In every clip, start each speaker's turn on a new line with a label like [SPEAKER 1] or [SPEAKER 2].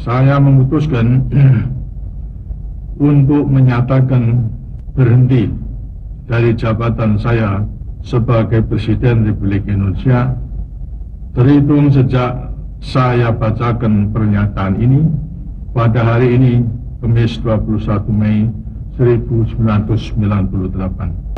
[SPEAKER 1] Saya memutuskan untuk menyatakan berhenti dari jabatan saya sebagai Presiden Republik Indonesia terhitung sejak saya bacakan pernyataan ini pada hari ini, Kamis 21 Mei 1998.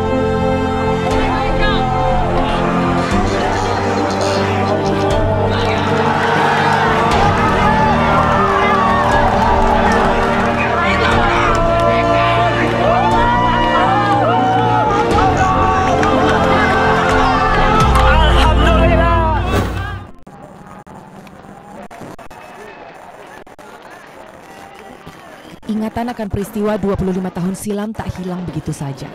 [SPEAKER 2] Ingatan akan peristiwa 25 tahun silam tak hilang begitu saja.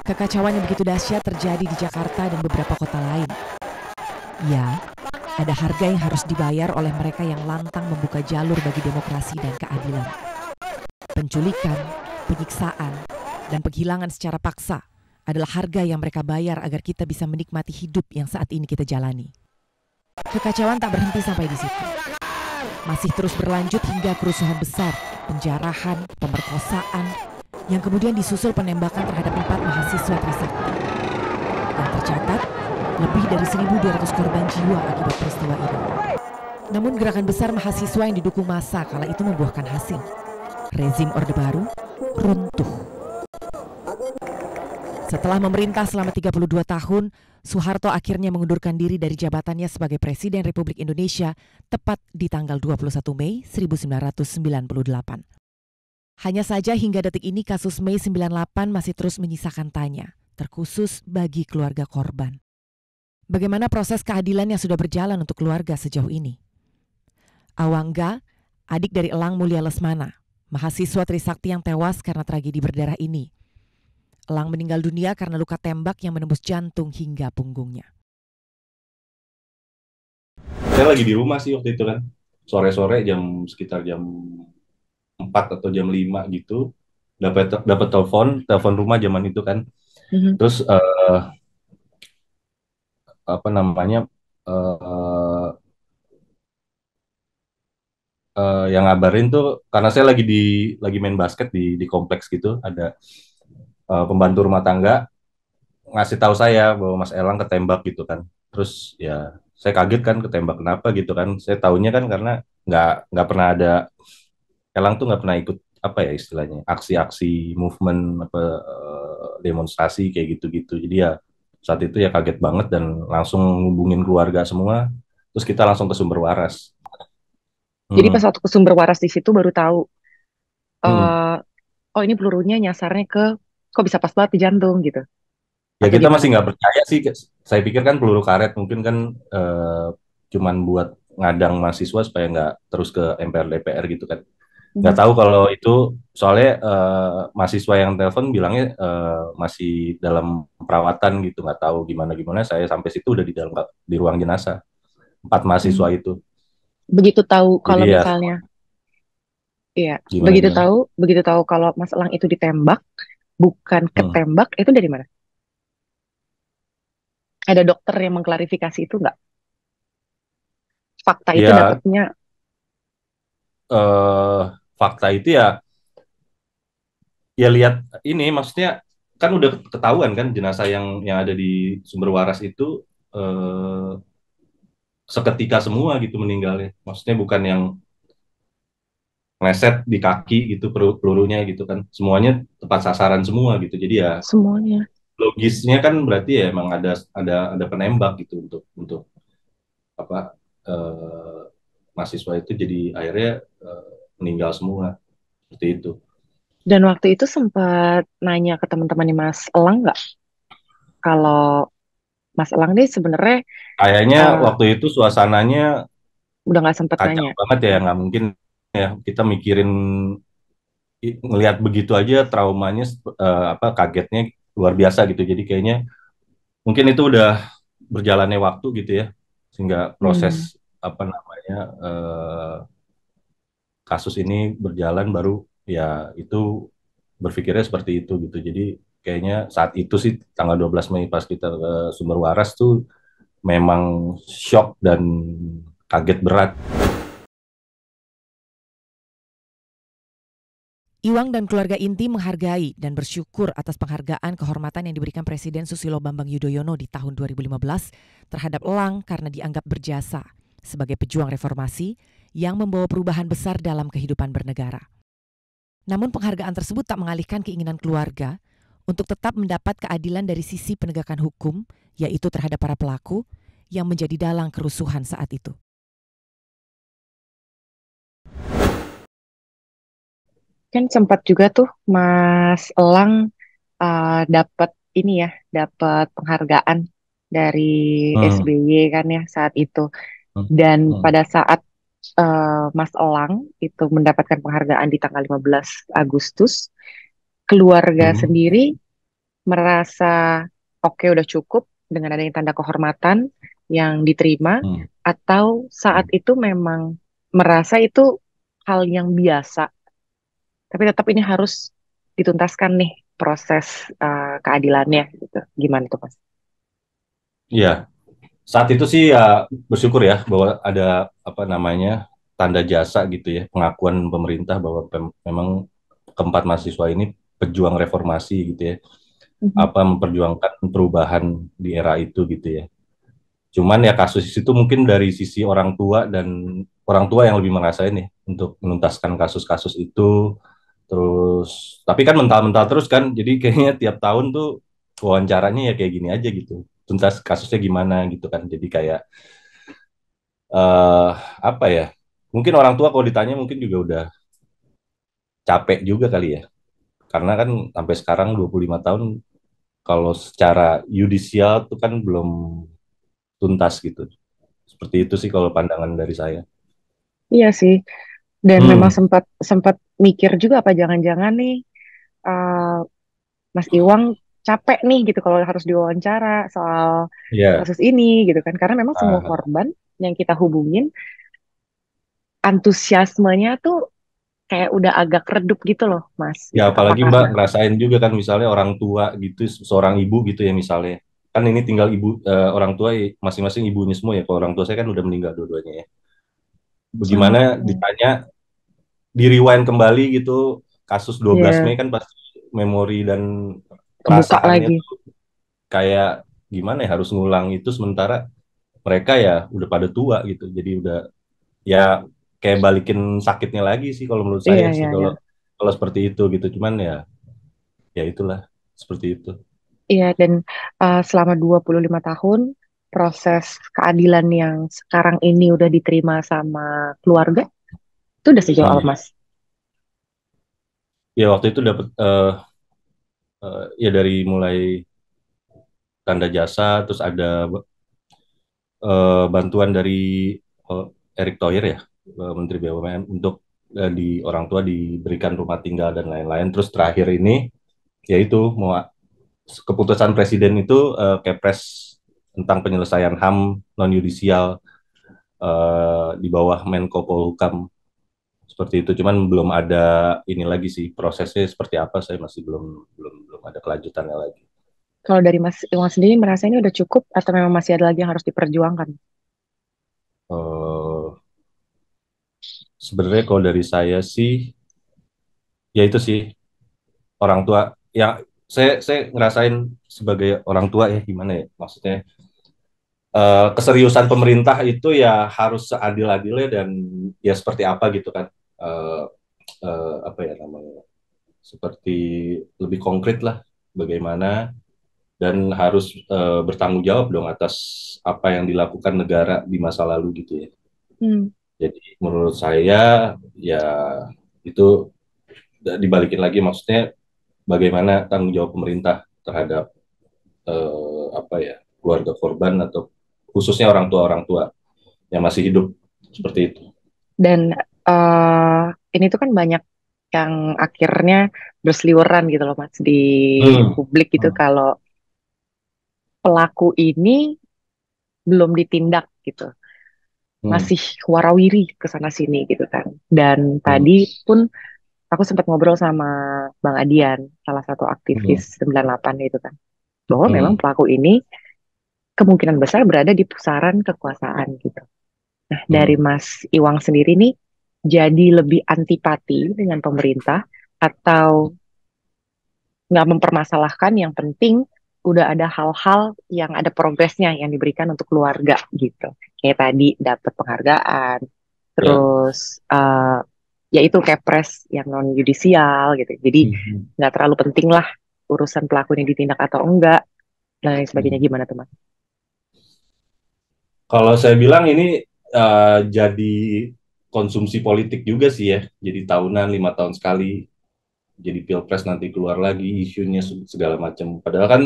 [SPEAKER 2] Kekacauan yang begitu dahsyat terjadi di Jakarta dan beberapa kota lain. Ya, ada harga yang harus dibayar oleh mereka yang lantang membuka jalur bagi demokrasi dan keadilan. Penculikan, penyiksaan, dan penghilangan secara paksa adalah harga yang mereka bayar agar kita bisa menikmati hidup yang saat ini kita jalani. Kekacauan tak berhenti sampai di situ. Masih terus berlanjut hingga kerusuhan besar, penjarahan, pemerkosaan, yang kemudian disusul penembakan terhadap 4 mahasiswa Trisakti. Yang tercatat, lebih dari 1.200 korban jiwa akibat peristiwa ini. Namun gerakan besar mahasiswa yang didukung massa kala itu membuahkan hasil. Rezim Orde Baru runtuh. Setelah memerintah selama 32 tahun, Soeharto akhirnya mengundurkan diri dari jabatannya sebagai Presiden Republik Indonesia tepat di tanggal 21 Mei 1998. Hanya saja hingga detik ini kasus Mei 98 masih terus menyisakan tanya, terkhusus bagi keluarga korban. Bagaimana proses keadilan yang sudah berjalan untuk keluarga sejauh ini? Awangga, adik dari Elang Mulia Lesmana, mahasiswa Trisakti yang tewas karena tragedi berdarah ini. Elang meninggal dunia karena luka tembak yang menembus jantung hingga punggungnya.
[SPEAKER 3] Saya lagi di rumah sih waktu itu kan, sore-sore sekitar jam 4 atau jam 5 gitu, dapat telepon rumah zaman itu kan. Terus apa namanya, uh, yang ngabarin tuh karena saya lagi main basket di kompleks gitu, ada pembantu rumah tangga ngasih tahu saya bahwa Mas Elang ketembak gitu kan. Terus ya saya kaget kan, ketembak kenapa gitu kan. Saya tahunya kan karena nggak pernah ada, Elang tuh nggak pernah ikut apa ya istilahnya, aksi-aksi movement apa, demonstrasi kayak gitu-gitu. Jadi ya saat itu ya kaget banget dan langsung ngubungin keluarga semua. Terus kita langsung ke sumber waras.
[SPEAKER 4] Jadi pas
[SPEAKER 3] Hmm.
[SPEAKER 4] waktu ke sumber waras di situ baru tahu,
[SPEAKER 3] Hmm.
[SPEAKER 4] eh oh ini pelurunya nyasarnya ke, kok bisa pas banget di jantung gitu,
[SPEAKER 3] Ya
[SPEAKER 4] atau
[SPEAKER 3] kita
[SPEAKER 4] gimana
[SPEAKER 3] masih
[SPEAKER 4] tuh?
[SPEAKER 3] nggak percaya sih. Saya pikir kan peluru karet mungkin kan cuman buat ngadang mahasiswa supaya nggak terus ke MPR DPR gitu kan. Nggak
[SPEAKER 4] Mhm.
[SPEAKER 3] tahu kalau itu, soalnya mahasiswa yang telepon bilangnya masih dalam perawatan gitu, nggak tahu gimana gimana. Saya sampai situ udah di ruang jenazah, 4 mahasiswa
[SPEAKER 4] Hmm.
[SPEAKER 3] itu.
[SPEAKER 4] Begitu tahu
[SPEAKER 3] Jadi
[SPEAKER 4] kalau
[SPEAKER 3] ya
[SPEAKER 4] misalnya, iya,
[SPEAKER 3] gimana gimana.
[SPEAKER 4] begitu tahu kalau Mas Elang itu ditembak, bukan
[SPEAKER 3] Hmm.
[SPEAKER 4] ketembak, itu dari mana? Ada dokter yang mengklarifikasi itu nggak? Fakta itu
[SPEAKER 3] Ya
[SPEAKER 4] dapatnya,
[SPEAKER 3] eh, fakta itu ya lihat ini, maksudnya kan udah ketahuan kan jenazah yang ada di sumber waras itu eh, seketika semua gitu meninggalnya. Maksudnya bukan yang meleset di kaki gitu, pelurunya gitu kan. Semuanya tepat sasaran semua gitu. Jadi ya
[SPEAKER 4] semuanya.
[SPEAKER 3] logisnya kan berarti ya emang ada penembak gitu untuk apa, eh, mahasiswa itu jadi akhirnya eh, meninggal semua seperti itu.
[SPEAKER 4] Dan waktu itu sempat nanya ke teman-temannya Mas Elang nggak? Kalau Mas Elang nih sebenarnya
[SPEAKER 3] Kayaknya
[SPEAKER 4] eh,
[SPEAKER 3] waktu itu suasananya
[SPEAKER 4] udah nggak sempat
[SPEAKER 3] kacau
[SPEAKER 4] nanya.
[SPEAKER 3] banget ya, nggak mungkin ya kita mikirin ngelihat begitu aja traumanya, apa, kagetnya luar biasa gitu. Jadi kayaknya mungkin itu udah berjalannya waktu gitu ya, sehingga proses
[SPEAKER 4] Hmm.
[SPEAKER 3] apa namanya, kasus ini berjalan baru ya itu berpikirnya seperti itu gitu. Jadi kayaknya saat itu sih tanggal 12 Mei pas kita ke sumber waras tuh memang shock dan kaget berat.
[SPEAKER 2] Iwang dan keluarga inti menghargai dan bersyukur atas penghargaan kehormatan yang diberikan Presiden Susilo Bambang Yudhoyono di tahun 2015 terhadap Elang karena dianggap berjasa sebagai pejuang reformasi yang membawa perubahan besar dalam kehidupan bernegara. Namun penghargaan tersebut tak mengalihkan keinginan keluarga untuk tetap mendapat keadilan dari sisi penegakan hukum, yaitu terhadap para pelaku yang menjadi dalang kerusuhan saat itu.
[SPEAKER 4] Kan sempat juga tuh Mas Elang dapat dapat penghargaan dari
[SPEAKER 3] Hmm.
[SPEAKER 4] SBY kan ya saat itu.
[SPEAKER 3] Hmm.
[SPEAKER 4] Dan
[SPEAKER 3] Hmm.
[SPEAKER 4] pada saat Mas Elang itu mendapatkan penghargaan di tanggal 15 Agustus, keluarga
[SPEAKER 3] Hmm.
[SPEAKER 4] sendiri merasa oke udah cukup dengan adanya tanda kehormatan yang diterima,
[SPEAKER 3] Hmm.
[SPEAKER 4] atau saat
[SPEAKER 3] Hmm.
[SPEAKER 4] itu memang merasa itu hal yang biasa, tapi tetap ini harus dituntaskan nih proses keadilannya gitu. Gimana tuh Mas?
[SPEAKER 3] Iya, saat itu sih ya bersyukur ya bahwa ada apa namanya tanda jasa gitu ya, pengakuan pemerintah bahwa memang keempat mahasiswa ini pejuang reformasi gitu ya,
[SPEAKER 4] Mhm.
[SPEAKER 3] apa memperjuangkan perubahan di era itu gitu ya. Cuman ya kasus itu mungkin dari sisi orang tua dan orang tua yang lebih merasain ya untuk menuntaskan kasus-kasus itu. Terus tapi kan mental-mental terus kan, jadi kayaknya tiap tahun tuh wawancaranya ya kayak gini aja gitu. Tuntas kasusnya gimana gitu kan. Jadi kayak eh apa ya? Mungkin orang tua kalau ditanya mungkin juga udah capek juga kali ya. Karena kan sampai sekarang 25 tahun kalau secara yudisial tuh kan belum tuntas gitu. Seperti itu sih kalau pandangan dari saya.
[SPEAKER 4] Iya sih. Dan memang
[SPEAKER 3] Hmm,
[SPEAKER 4] sempat sempat mikir juga apa jangan-jangan nih uh, Mas Iwang capek nih gitu kalau harus diwawancara soal
[SPEAKER 3] ya.
[SPEAKER 4] kasus ini gitu kan. Karena memang semua
[SPEAKER 3] Ah,
[SPEAKER 4] korban yang kita hubungin antusiasmenya tuh kayak udah agak redup gitu loh, Mas.
[SPEAKER 3] ya
[SPEAKER 4] Gitu. Apa
[SPEAKER 3] apalagi Mbak
[SPEAKER 4] karena
[SPEAKER 3] ngerasain juga kan misalnya orang tua gitu, seorang ibu gitu ya misalnya. Kan ini tinggal ibu orang tua masing-masing ibunya semua ya. Kalau orang tua saya kan udah meninggal dua-duanya ya. Bagaimana
[SPEAKER 4] oh,
[SPEAKER 3] ditanya di rewind kembali gitu kasus 12
[SPEAKER 4] ya
[SPEAKER 3] Mei kan pasti memori dan
[SPEAKER 4] kebuka
[SPEAKER 3] perasaannya
[SPEAKER 4] lagi.
[SPEAKER 3] tuh kayak gimana ya harus ngulang itu sementara mereka ya udah pada tua gitu. Jadi udah ya kayak balikin sakitnya lagi sih kalau menurut
[SPEAKER 4] Iya,
[SPEAKER 3] saya sih
[SPEAKER 4] iya, iya.
[SPEAKER 3] kalau kalau seperti itu gitu. Cuman ya ya itulah seperti itu.
[SPEAKER 4] Iya, dan selama 25 tahun proses keadilan yang sekarang ini udah diterima sama keluarga, itu udah sejauh apa,
[SPEAKER 3] Hmm.
[SPEAKER 4] Mas?
[SPEAKER 3] Ya waktu itu dapat ya dari mulai tanda jasa terus ada bantuan dari eh, Erick Thohir ya Menteri BUMN untuk di orang tua diberikan rumah tinggal dan lain-lain. Terus terakhir ini yaitu mau keputusan presiden itu Kepres tentang penyelesaian HAM non yudisial di bawah Menko Polhukam seperti itu. Cuman belum ada ini lagi sih prosesnya seperti apa saya masih belum belum belum ada kelanjutannya lagi.
[SPEAKER 4] Kalau dari Mas Iwan sendiri merasa ini udah cukup atau memang masih ada lagi yang harus diperjuangkan?
[SPEAKER 3] Eh, Sebenarnya kalau dari saya sih ya itu sih orang tua yang saya ngerasain sebagai orang tua ya gimana ya maksudnya keseriusan pemerintah itu ya harus seadil-adilnya dan ya seperti apa gitu kan. Eh, Apa ya namanya seperti lebih konkret lah bagaimana dan harus bertanggung jawab dong atas apa yang dilakukan negara di masa lalu gitu ya.
[SPEAKER 4] Hmm.
[SPEAKER 3] Jadi menurut saya ya itu dibalikin lagi maksudnya bagaimana tanggung jawab pemerintah terhadap apa ya keluarga korban atau khususnya orang tua yang masih hidup seperti itu.
[SPEAKER 4] Dan eh ini tuh kan banyak yang akhirnya berseliweran gitu loh, Mas, di
[SPEAKER 3] Hmm.
[SPEAKER 4] publik gitu
[SPEAKER 3] Hmm.
[SPEAKER 4] kalau pelaku ini belum ditindak gitu.
[SPEAKER 3] Hmm.
[SPEAKER 4] Masih warawiri ke sana sini gitu kan. Dan
[SPEAKER 3] Hmm.
[SPEAKER 4] tadi pun aku sempat ngobrol sama Bang Adian, salah satu aktivis
[SPEAKER 3] Hmm.
[SPEAKER 4] 98 itu kan, bahwa memang
[SPEAKER 3] Hmm.
[SPEAKER 4] pelaku ini kemungkinan besar berada di pusaran kekuasaan gitu. Nah, dari
[SPEAKER 3] Hmm.
[SPEAKER 4] Mas Iwang sendiri nih jadi lebih antipati dengan pemerintah atau nggak mempermasalahkan, yang penting udah ada hal-hal yang ada progresnya yang diberikan untuk keluarga gitu. Kayak tadi dapat penghargaan,
[SPEAKER 3] Ya.
[SPEAKER 4] terus ya itu kepres yang non yudisial gitu. Jadi nggak terlalu penting lah urusan pelaku ini ditindak atau enggak dan lain sebagainya. Gimana tuh Mas?
[SPEAKER 3] Kalau saya bilang ini jadi konsumsi politik juga sih ya. Jadi tahunan, 5 tahun sekali. Jadi pilpres nanti keluar lagi isunya segala macam. Padahal kan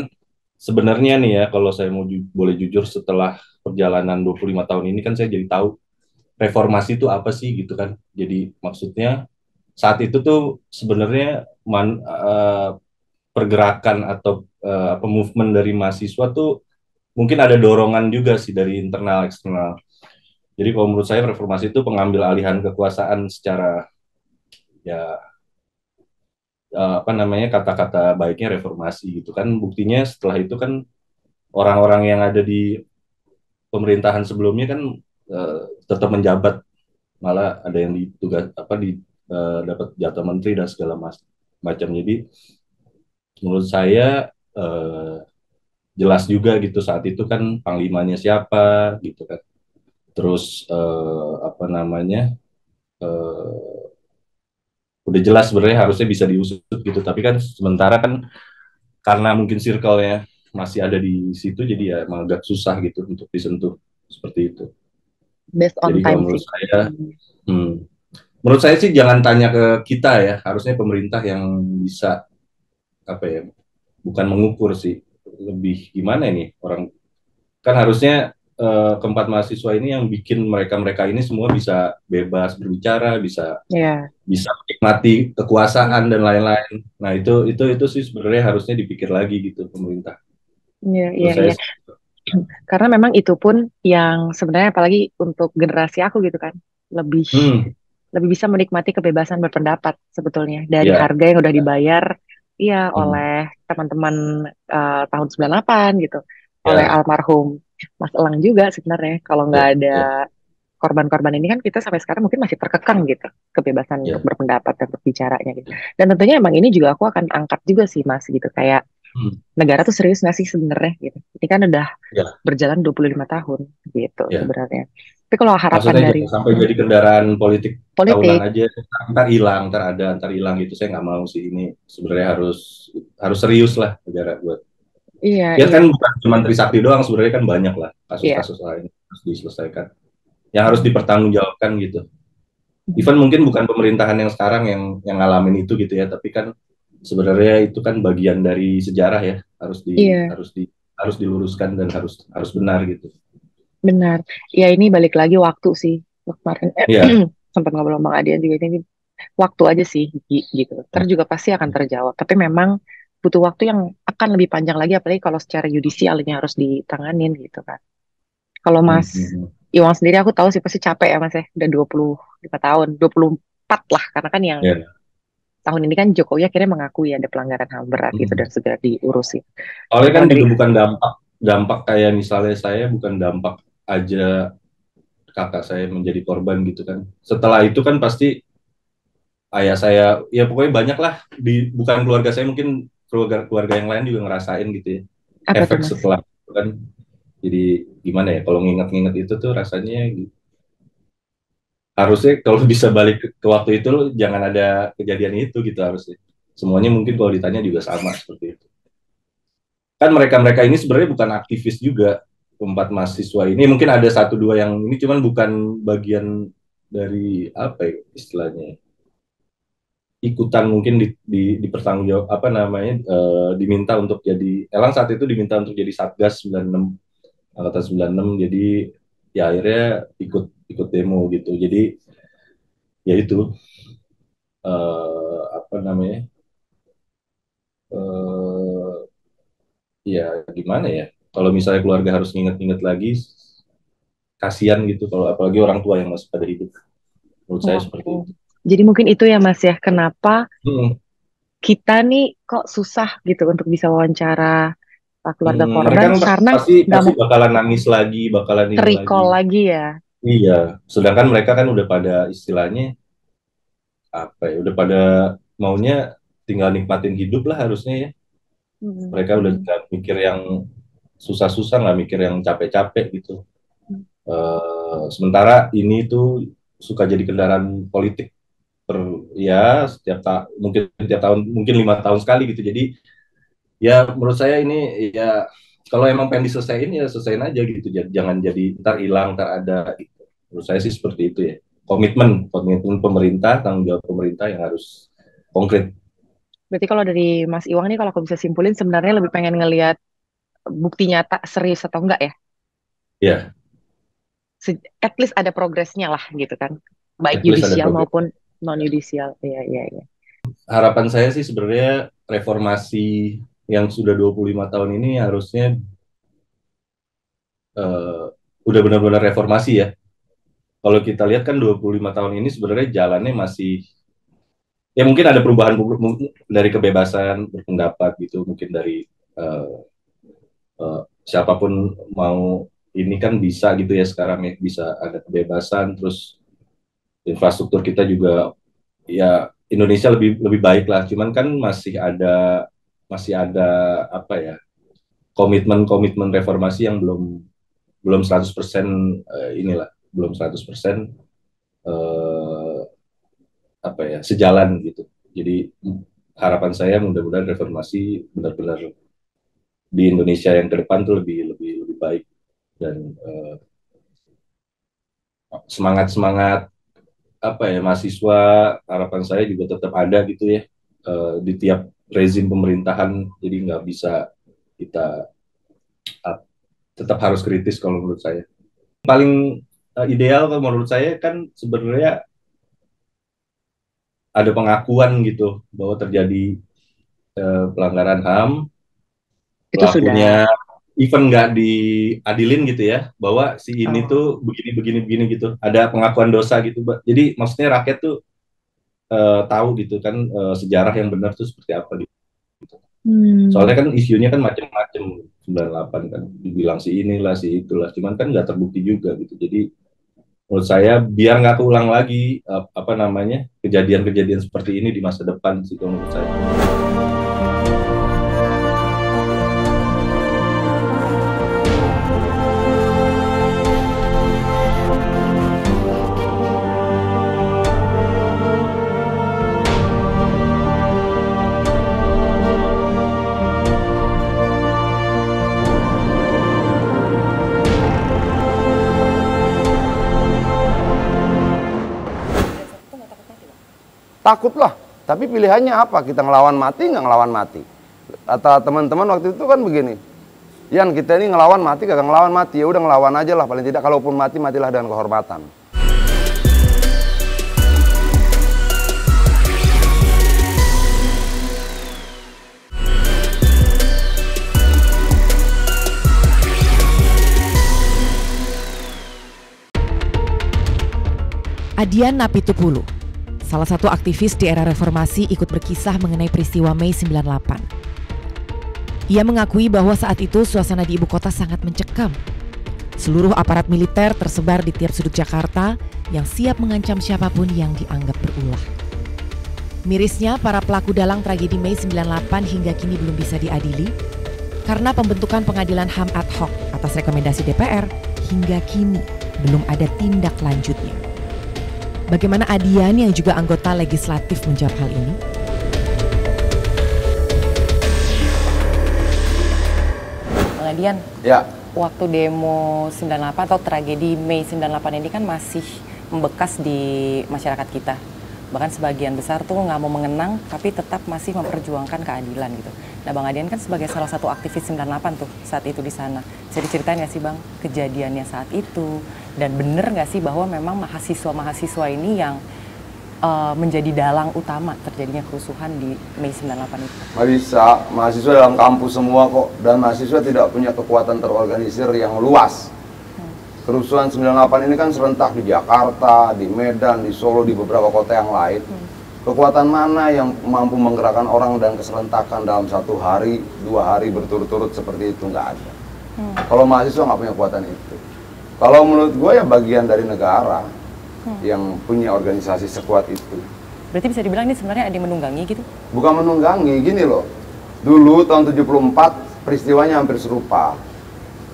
[SPEAKER 3] sebenarnya nih ya, kalau saya mau boleh jujur, setelah perjalanan 25 tahun ini kan saya jadi tahu reformasi itu apa sih gitu kan. Jadi maksudnya saat itu tuh sebenarnya pergerakan atau apa movement dari mahasiswa tuh mungkin ada dorongan juga sih dari internal eksternal. Jadi kalau menurut saya reformasi itu pengambil alihan kekuasaan secara ya apa namanya, kata-kata baiknya reformasi gitu kan. Buktinya setelah itu kan orang-orang yang ada di pemerintahan sebelumnya kan tetap menjabat, malah ada yang ditugas apa di dapat jatah menteri dan segala macam. Jadi menurut saya jelas juga gitu saat itu kan panglimanya siapa gitu kan. Terus apa namanya, udah jelas sebenarnya harusnya bisa diusut gitu, tapi kan sementara kan karena mungkin circle-nya masih ada di situ, jadi ya emang agak susah gitu untuk disentuh seperti itu.
[SPEAKER 4] Based
[SPEAKER 3] Jadi
[SPEAKER 4] on
[SPEAKER 3] kalau
[SPEAKER 4] time
[SPEAKER 3] menurut
[SPEAKER 4] sih.
[SPEAKER 3] saya, menurut saya sih jangan tanya ke kita ya, harusnya pemerintah yang bisa apa ya, bukan mengukur sih, lebih gimana ini orang kan harusnya keempat mahasiswa ini yang bikin mereka ini semua bisa bebas berbicara, bisa
[SPEAKER 4] Ya,
[SPEAKER 3] bisa menikmati kekuasaan dan lain-lain. Nah itu sih sebenarnya harusnya dipikir lagi gitu pemerintah.
[SPEAKER 4] iya, iya,
[SPEAKER 3] Menurut saya,
[SPEAKER 4] iya. Karena memang itu pun yang sebenarnya apalagi untuk generasi aku gitu kan, lebih lebih bisa menikmati kebebasan berpendapat sebetulnya dari
[SPEAKER 3] ya,
[SPEAKER 4] harga yang udah
[SPEAKER 3] ya,
[SPEAKER 4] dibayar iya oleh teman-teman tahun 98 gitu, oleh
[SPEAKER 3] ya,
[SPEAKER 4] almarhum Mas Elang juga sebenarnya. Kalau
[SPEAKER 3] ya,
[SPEAKER 4] nggak ada
[SPEAKER 3] ya,
[SPEAKER 4] korban-korban ini kan kita sampai sekarang mungkin masih terkekang gitu kebebasan untuk
[SPEAKER 3] ya.
[SPEAKER 4] berpendapat dan berbicaranya gitu. Dan tentunya emang ini juga aku akan angkat juga sih Mas gitu, kayak negara tuh serius nggak sih sebenarnya gitu. Ini kan udah
[SPEAKER 3] Ya,
[SPEAKER 4] berjalan 25 tahun gitu
[SPEAKER 3] ya.
[SPEAKER 4] sebenarnya. Tapi kalau harapan
[SPEAKER 3] Maksudnya
[SPEAKER 4] dari
[SPEAKER 3] jangan sampai jadi kendaraan politik tahunan
[SPEAKER 4] politik,
[SPEAKER 3] aja, ntar hilang, ntar ada, ntar hilang gitu. Saya nggak mau sih, ini sebenarnya harus harus serius lah negara buat.
[SPEAKER 4] iya,
[SPEAKER 3] Ya
[SPEAKER 4] iya,
[SPEAKER 3] kan bukan cuma Trisakti doang, sebenarnya kan banyak lah
[SPEAKER 4] iya.
[SPEAKER 3] kasus-kasus lain harus diselesaikan, yang harus dipertanggungjawabkan gitu. Even mungkin bukan pemerintahan yang sekarang yang ngalamin itu gitu ya, tapi kan sebenarnya itu kan bagian dari sejarah ya,
[SPEAKER 4] Iya,
[SPEAKER 3] harus diluruskan dan harus harus benar gitu.
[SPEAKER 4] benar. Ya ini balik lagi waktu sih. Kemarin
[SPEAKER 3] Iya.
[SPEAKER 4] sempat ngobrol sama Adian juga, ini waktu aja sih gitu. Ntar juga pasti akan terjawab. Tapi memang butuh waktu yang akan lebih panjang lagi, apalagi kalau secara yudisial ini harus ditanganin gitu kan. Kalau Mas Iwan sendiri aku tahu sih pasti capek ya Mas ya. Udah 25 tahun, 24 lah. Karena kan yang
[SPEAKER 3] Ya.
[SPEAKER 4] tahun ini kan Jokowi akhirnya mengakui ada pelanggaran HAM berat itu dan segera diurusin.
[SPEAKER 3] Soalnya kan
[SPEAKER 4] Kalau dari
[SPEAKER 3] juga bukan dampak dampak kayak misalnya saya, bukan dampak aja kakak saya menjadi korban gitu kan. Setelah itu kan pasti ayah saya, ya pokoknya banyak lah, bukan keluarga saya, mungkin keluarga keluarga yang lain juga ngerasain gitu ya,
[SPEAKER 4] apa tuh
[SPEAKER 3] efek
[SPEAKER 4] Mas?
[SPEAKER 3] setelah itu kan. Jadi gimana ya, kalau nginget-nginget itu tuh rasanya harusnya kalau bisa balik ke waktu itu jangan ada kejadian itu gitu harusnya. Semuanya mungkin kalau ditanya juga sama seperti itu. Kan mereka-mereka ini sebenarnya bukan aktivis juga, empat mahasiswa ini. Mungkin ada satu dua yang ini, cuman bukan bagian dari apa ya istilahnya, ikutan mungkin dipertanggungjawab apa namanya, diminta untuk jadi, Elang saat itu diminta untuk jadi Satgas 96, angkatan 96, jadi ya akhirnya ikut ikut demo gitu. Jadi ya itu apa namanya, eh, ya gimana ya, kalau misalnya keluarga harus nginget-nginget lagi, kasihan gitu kalau apalagi orang tua yang masih pada hidup. Menurut saya seperti
[SPEAKER 4] Oh.
[SPEAKER 3] itu.
[SPEAKER 4] Jadi mungkin itu ya Mas ya, kenapa
[SPEAKER 3] Hmm.
[SPEAKER 4] kita nih kok susah gitu untuk bisa wawancara keluarga
[SPEAKER 3] Mereka
[SPEAKER 4] korban
[SPEAKER 3] kan
[SPEAKER 4] karena
[SPEAKER 3] pasti
[SPEAKER 4] nggak
[SPEAKER 3] pasti
[SPEAKER 4] mau
[SPEAKER 3] bakalan nangis lagi, bakalan ini lagi.
[SPEAKER 4] recall lagi ya.
[SPEAKER 3] Iya, sedangkan mereka kan udah pada istilahnya apa ya, udah pada maunya tinggal nikmatin hidup lah harusnya ya. Mereka udah nggak mikir yang susah-susah, nggak mikir yang capek-capek gitu. Sementara ini tuh suka jadi kendaraan politik ya mungkin setiap tahun, mungkin 5 tahun sekali gitu. Jadi ya menurut saya ini ya kalau emang pengen diselesain ya selesaiin aja gitu. Jangan jadi ntar hilang, ntar ada gitu. Menurut saya sih seperti itu ya. Komitmen pemerintah, tanggung jawab pemerintah yang harus konkret.
[SPEAKER 4] Berarti kalau dari Mas Iwang nih, kalau aku bisa simpulin, sebenarnya lebih pengen ngelihat bukti nyata serius atau enggak ya?
[SPEAKER 3] Ya,
[SPEAKER 4] At least ada progresnya lah gitu kan, baik
[SPEAKER 3] at least ada
[SPEAKER 4] yudisial
[SPEAKER 3] progres.
[SPEAKER 4] maupun non yudisial. Iya, iya, iya.
[SPEAKER 3] Harapan saya sih sebenarnya reformasi yang sudah 25 tahun ini harusnya udah benar-benar reformasi ya. Kalau kita lihat kan 25 tahun ini sebenarnya jalannya masih, ya mungkin ada perubahan dari kebebasan berpendapat gitu, mungkin dari siapapun mau ini kan bisa gitu ya sekarang ya, bisa ada kebebasan, terus infrastruktur kita juga ya Indonesia lebih lebih baik lah, cuman kan masih ada apa ya, komitmen reformasi yang belum belum 100% inilah, belum 100% apa ya, sejalan gitu. Jadi harapan saya mudah-mudahan reformasi benar-benar di Indonesia yang ke depan tuh lebih lebih lebih baik, dan semangat apa ya, mahasiswa, harapan saya juga tetap ada gitu ya di tiap rezim pemerintahan. Jadi nggak bisa kita tetap harus kritis kalau menurut saya. Paling ideal kalau menurut saya kan sebenarnya ada pengakuan gitu bahwa terjadi pelanggaran HAM,
[SPEAKER 4] Itu sudah.
[SPEAKER 3] pelakunya even nggak diadilin gitu ya, bahwa si ini
[SPEAKER 4] Oh.
[SPEAKER 3] tuh begini gitu, ada pengakuan dosa gitu. Jadi maksudnya rakyat tuh tahu gitu kan sejarah yang benar tuh seperti apa gitu. Soalnya kan isunya kan macam-macam, 98 kan dibilang si inilah si itulah, cuman kan nggak terbukti juga gitu. Jadi menurut saya biar nggak keulang lagi apa namanya, kejadian-kejadian seperti ini di masa depan sih kalau menurut saya.
[SPEAKER 5] Takutlah, tapi pilihannya apa? Kita ngelawan mati, nggak ngelawan mati. Kata teman-teman waktu itu kan begini, Yan, kita ini ngelawan mati, kagak ngelawan mati, ya udah ngelawan aja lah, paling tidak kalaupun mati, matilah dengan kehormatan.
[SPEAKER 2] Adian Napitupulu, salah satu aktivis di era reformasi, ikut berkisah mengenai peristiwa Mei 98. Ia mengakui bahwa saat itu suasana di ibu kota sangat mencekam. Seluruh aparat militer tersebar di tiap sudut Jakarta yang siap mengancam siapapun yang dianggap berulah. Mirisnya, para pelaku dalang tragedi Mei 98 hingga kini belum bisa diadili karena pembentukan pengadilan HAM ad hoc atas rekomendasi DPR hingga kini belum ada tindak lanjutnya. Bagaimana Adian yang juga anggota legislatif menjawab hal ini?
[SPEAKER 6] Bang Adian,
[SPEAKER 5] Ya,
[SPEAKER 6] waktu demo 98 atau tragedi Mei 98 ini kan masih membekas di masyarakat kita. Bahkan sebagian besar tuh nggak mau mengenang, tapi tetap masih memperjuangkan keadilan gitu. Nah, Bang Adian kan sebagai salah satu aktivis 98 tuh saat itu di sana. Bisa diceritain nggak sih Bang kejadiannya saat itu? Dan bener nggak sih bahwa memang mahasiswa-mahasiswa ini yang menjadi dalang utama terjadinya kerusuhan di Mei 98 itu?
[SPEAKER 5] nggak bisa, mahasiswa dalam kampus semua kok, dan mahasiswa tidak punya kekuatan terorganisir yang luas. Kerusuhan 98 ini kan serentak di Jakarta, di Medan, di Solo, di beberapa kota yang lain. Kekuatan mana yang mampu menggerakkan orang dan keserentakan dalam 1 hari, 2 hari berturut-turut seperti itu? Nggak ada. Kalau mahasiswa nggak punya kekuatan itu. Kalau menurut gue ya bagian dari negara yang punya organisasi sekuat itu.
[SPEAKER 6] Berarti bisa dibilang ini sebenarnya ada yang menunggangi gitu?
[SPEAKER 5] Bukan menunggangi, gini loh. Dulu tahun 74 peristiwanya hampir serupa.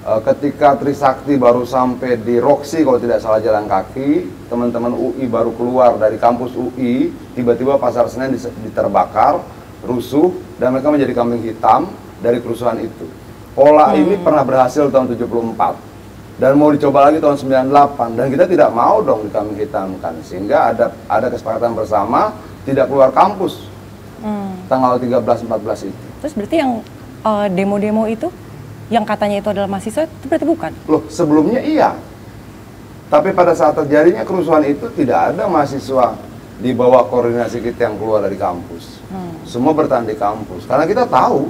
[SPEAKER 5] Ketika Trisakti baru sampai di Roxy kalau tidak salah jalan kaki, teman-teman UI baru keluar dari kampus UI, tiba-tiba Pasar Senen diterbakar, rusuh, dan mereka menjadi kambing hitam dari kerusuhan itu. Pola ini pernah berhasil tahun 74 dan mau dicoba lagi tahun 98, dan kita tidak mau dong dikambing hitamkan, sehingga ada kesepakatan bersama tidak keluar kampus tanggal 13-14 itu.
[SPEAKER 6] Terus berarti yang demo-demo itu yang katanya itu adalah mahasiswa, itu berarti bukan?
[SPEAKER 5] Loh, sebelumnya iya. Tapi pada saat terjadinya kerusuhan itu tidak ada mahasiswa di bawah koordinasi kita yang keluar dari kampus. Semua bertahan di kampus. Karena kita tahu,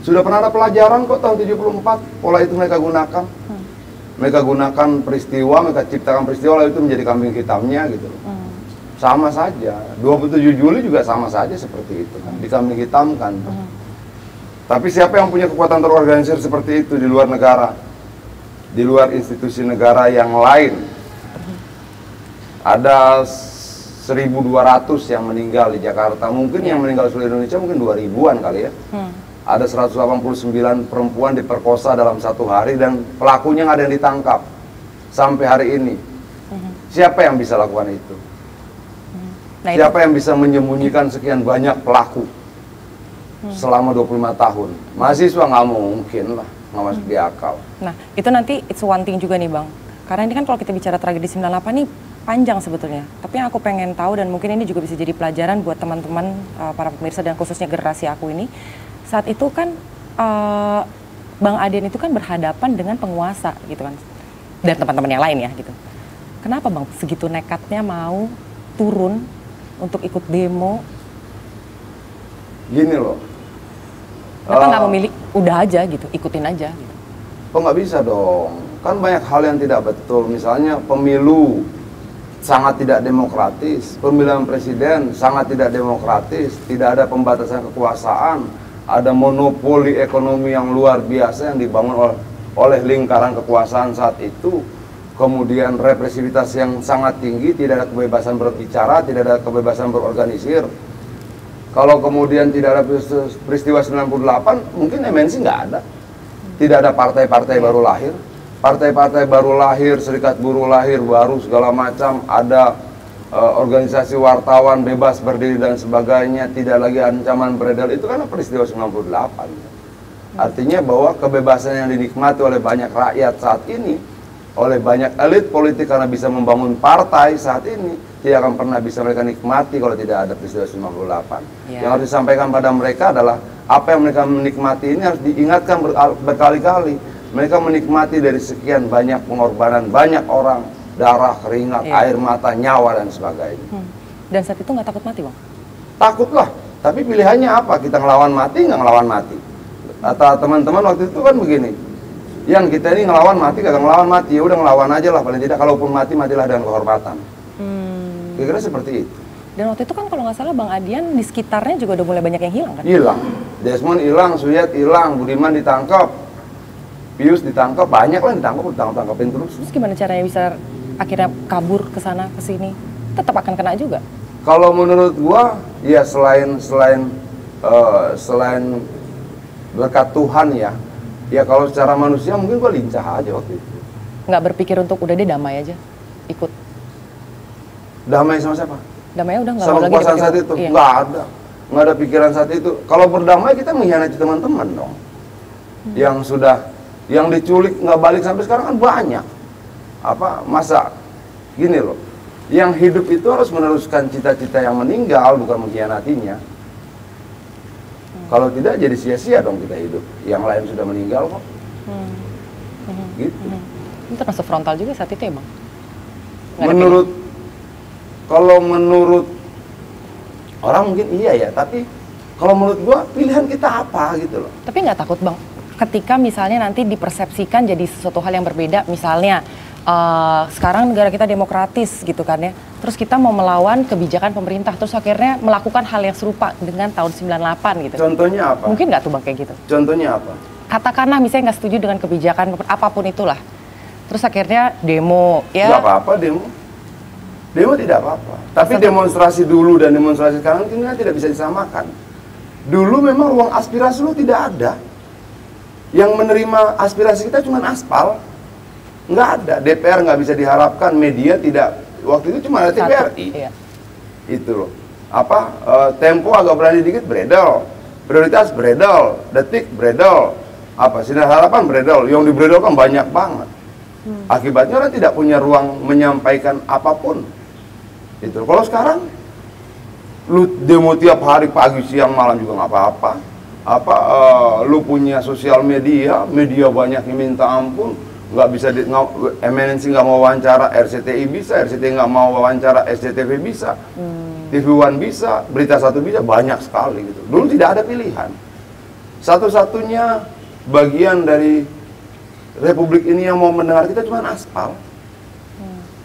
[SPEAKER 5] sudah pernah ada pelajaran kok tahun 74, pola itu mereka gunakan. Mereka gunakan peristiwa, mereka ciptakan peristiwa, lalu itu menjadi kambing hitamnya gitu. Sama saja, 27 Juli juga sama saja seperti itu kan, dikambing hitamkan. Tapi siapa yang punya kekuatan terorganisir seperti itu di luar negara, di luar institusi negara yang lain? Ada 1.200 yang meninggal di Jakarta, mungkin yang meninggal seluruh Indonesia mungkin 2.000-an kali ya. Ada 189 perempuan diperkosa dalam satu hari dan pelakunya nggak ada yang ditangkap sampai hari ini. Siapa yang bisa lakukan itu? Siapa yang bisa menyembunyikan sekian banyak pelaku selama 25 tahun? Mahasiswa nggak mungkin lah, nggak masuk di akal.
[SPEAKER 6] Nah, itu nanti it's one thing juga nih Bang. Karena ini kan kalau kita bicara tragedi 98 nih panjang sebetulnya. Tapi yang aku pengen tahu dan mungkin ini juga bisa jadi pelajaran buat teman-teman para pemirsa dan khususnya generasi aku ini. Saat itu kan Bang Adian itu kan berhadapan dengan penguasa gitu kan. Dan teman-teman yang lain ya gitu. Kenapa Bang segitu nekatnya mau turun untuk ikut demo?
[SPEAKER 5] Gini loh.
[SPEAKER 6] Kenapa nggak memilih udah aja gitu, ikutin aja gitu?
[SPEAKER 5] Oh nggak bisa dong. Kan banyak hal yang tidak betul. Misalnya pemilu sangat tidak demokratis, pemilihan presiden sangat tidak demokratis, tidak ada pembatasan kekuasaan, ada monopoli ekonomi yang luar biasa yang dibangun oleh lingkaran kekuasaan saat itu, kemudian represivitas yang sangat tinggi, tidak ada kebebasan berbicara, tidak ada kebebasan berorganisir. Kalau kemudian tidak ada peristiwa 98, mungkin MNC nggak ada. Tidak ada partai-partai baru lahir. Partai-partai baru lahir, serikat buruh lahir baru, segala macam, ada organisasi wartawan bebas berdiri dan sebagainya, tidak lagi ancaman beredar. Itu kan peristiwa 98. Artinya bahwa kebebasan yang dinikmati oleh banyak rakyat saat ini, oleh banyak elit politik karena bisa membangun partai saat ini, tidak akan pernah bisa mereka nikmati kalau tidak ada peristiwa 98. Yang harus disampaikan pada mereka adalah apa yang mereka menikmati ini harus diingatkan berkali-kali. Mereka menikmati dari sekian banyak pengorbanan, banyak orang, darah, keringat, air mata, nyawa, dan sebagainya.
[SPEAKER 6] Dan saat itu nggak takut mati, Bang?
[SPEAKER 5] Takutlah, tapi pilihannya apa? Kita ngelawan mati, nggak ngelawan mati? Kata teman-teman waktu itu kan begini, yang kita ini ngelawan mati, kagak ngelawan mati, ya udah ngelawan aja lah, paling tidak kalaupun mati, matilah dengan kehormatan. Kira-kira seperti itu.
[SPEAKER 6] Dan waktu itu kan kalau nggak salah Bang Adian di sekitarnya juga udah mulai banyak yang hilang kan?
[SPEAKER 5] Hilang, Desmond hilang, Suyat hilang, Budiman ditangkap, Pius ditangkap, banyak lah ditangkapin terus.
[SPEAKER 6] Terus gimana caranya bisa akhirnya kabur ke sana ke sini? Tetap akan kena juga.
[SPEAKER 5] Kalau menurut gua, ya selain berkat Tuhan ya kalau secara manusia mungkin gua lincah aja waktu itu.
[SPEAKER 6] Nggak berpikir untuk udah deh damai aja, ikut.
[SPEAKER 5] Damai sama siapa?
[SPEAKER 6] Damai udah nggak
[SPEAKER 5] sama
[SPEAKER 6] mau lagi.
[SPEAKER 5] Sama kekuasaan saat itu? Iya. Nggak ada pikiran saat itu. Kalau berdamai kita mengkhianati teman-teman dong. Yang diculik nggak balik sampai sekarang kan banyak. Masa gini loh, yang hidup itu harus meneruskan cita-cita yang meninggal, bukan mengkhianatinya. Kalau tidak jadi sia-sia dong kita hidup. Yang lain sudah meninggal kok. Gitu.
[SPEAKER 6] Ini termasuk frontal juga saat itu ya Bang?
[SPEAKER 5] Kalau menurut orang mungkin iya ya, tapi kalau menurut gua pilihan kita apa gitu loh.
[SPEAKER 6] Tapi nggak takut Bang, ketika misalnya nanti dipersepsikan jadi sesuatu hal yang berbeda, misalnya sekarang negara kita demokratis gitu kan ya, terus kita mau melawan kebijakan pemerintah, terus akhirnya melakukan hal yang serupa dengan tahun 98 gitu.
[SPEAKER 5] Contohnya apa?
[SPEAKER 6] Mungkin nggak tuh Bang kayak gitu?
[SPEAKER 5] Contohnya apa?
[SPEAKER 6] Katakanlah misalnya nggak setuju dengan kebijakan apapun itulah, terus akhirnya demo ya.
[SPEAKER 5] Nggak apa-apa demo. Demo tidak apa-apa. Tapi demonstrasi dulu dan demonstrasi sekarang ini kan tidak bisa disamakan. Dulu memang ruang aspirasi lu tidak ada. Yang menerima aspirasi kita cuma aspal. Nggak ada. DPR nggak bisa diharapkan, media tidak. Waktu itu cuma ada TVRI.
[SPEAKER 6] Iya.
[SPEAKER 5] Itu loh. Tempo agak berani dikit, beredel. Prioritas beredel. Detik beredel. Sinar Harapan beredel. Yang dibredel kan banyak banget. Akibatnya orang tidak punya ruang menyampaikan apapun. Itu. Kalau sekarang lu demo tiap hari pagi siang malam juga nggak apa-apa. Lu punya sosial media banyak yang minta ampun, nggak bisa MNC nggak mau wawancara, RCTI bisa, RCTI nggak mau wawancara, SCTV bisa, TV One bisa, Berita Satu bisa, banyak sekali gitu. Dulu tidak ada pilihan. Satu-satunya bagian dari Republik ini yang mau mendengar kita cuma aspal.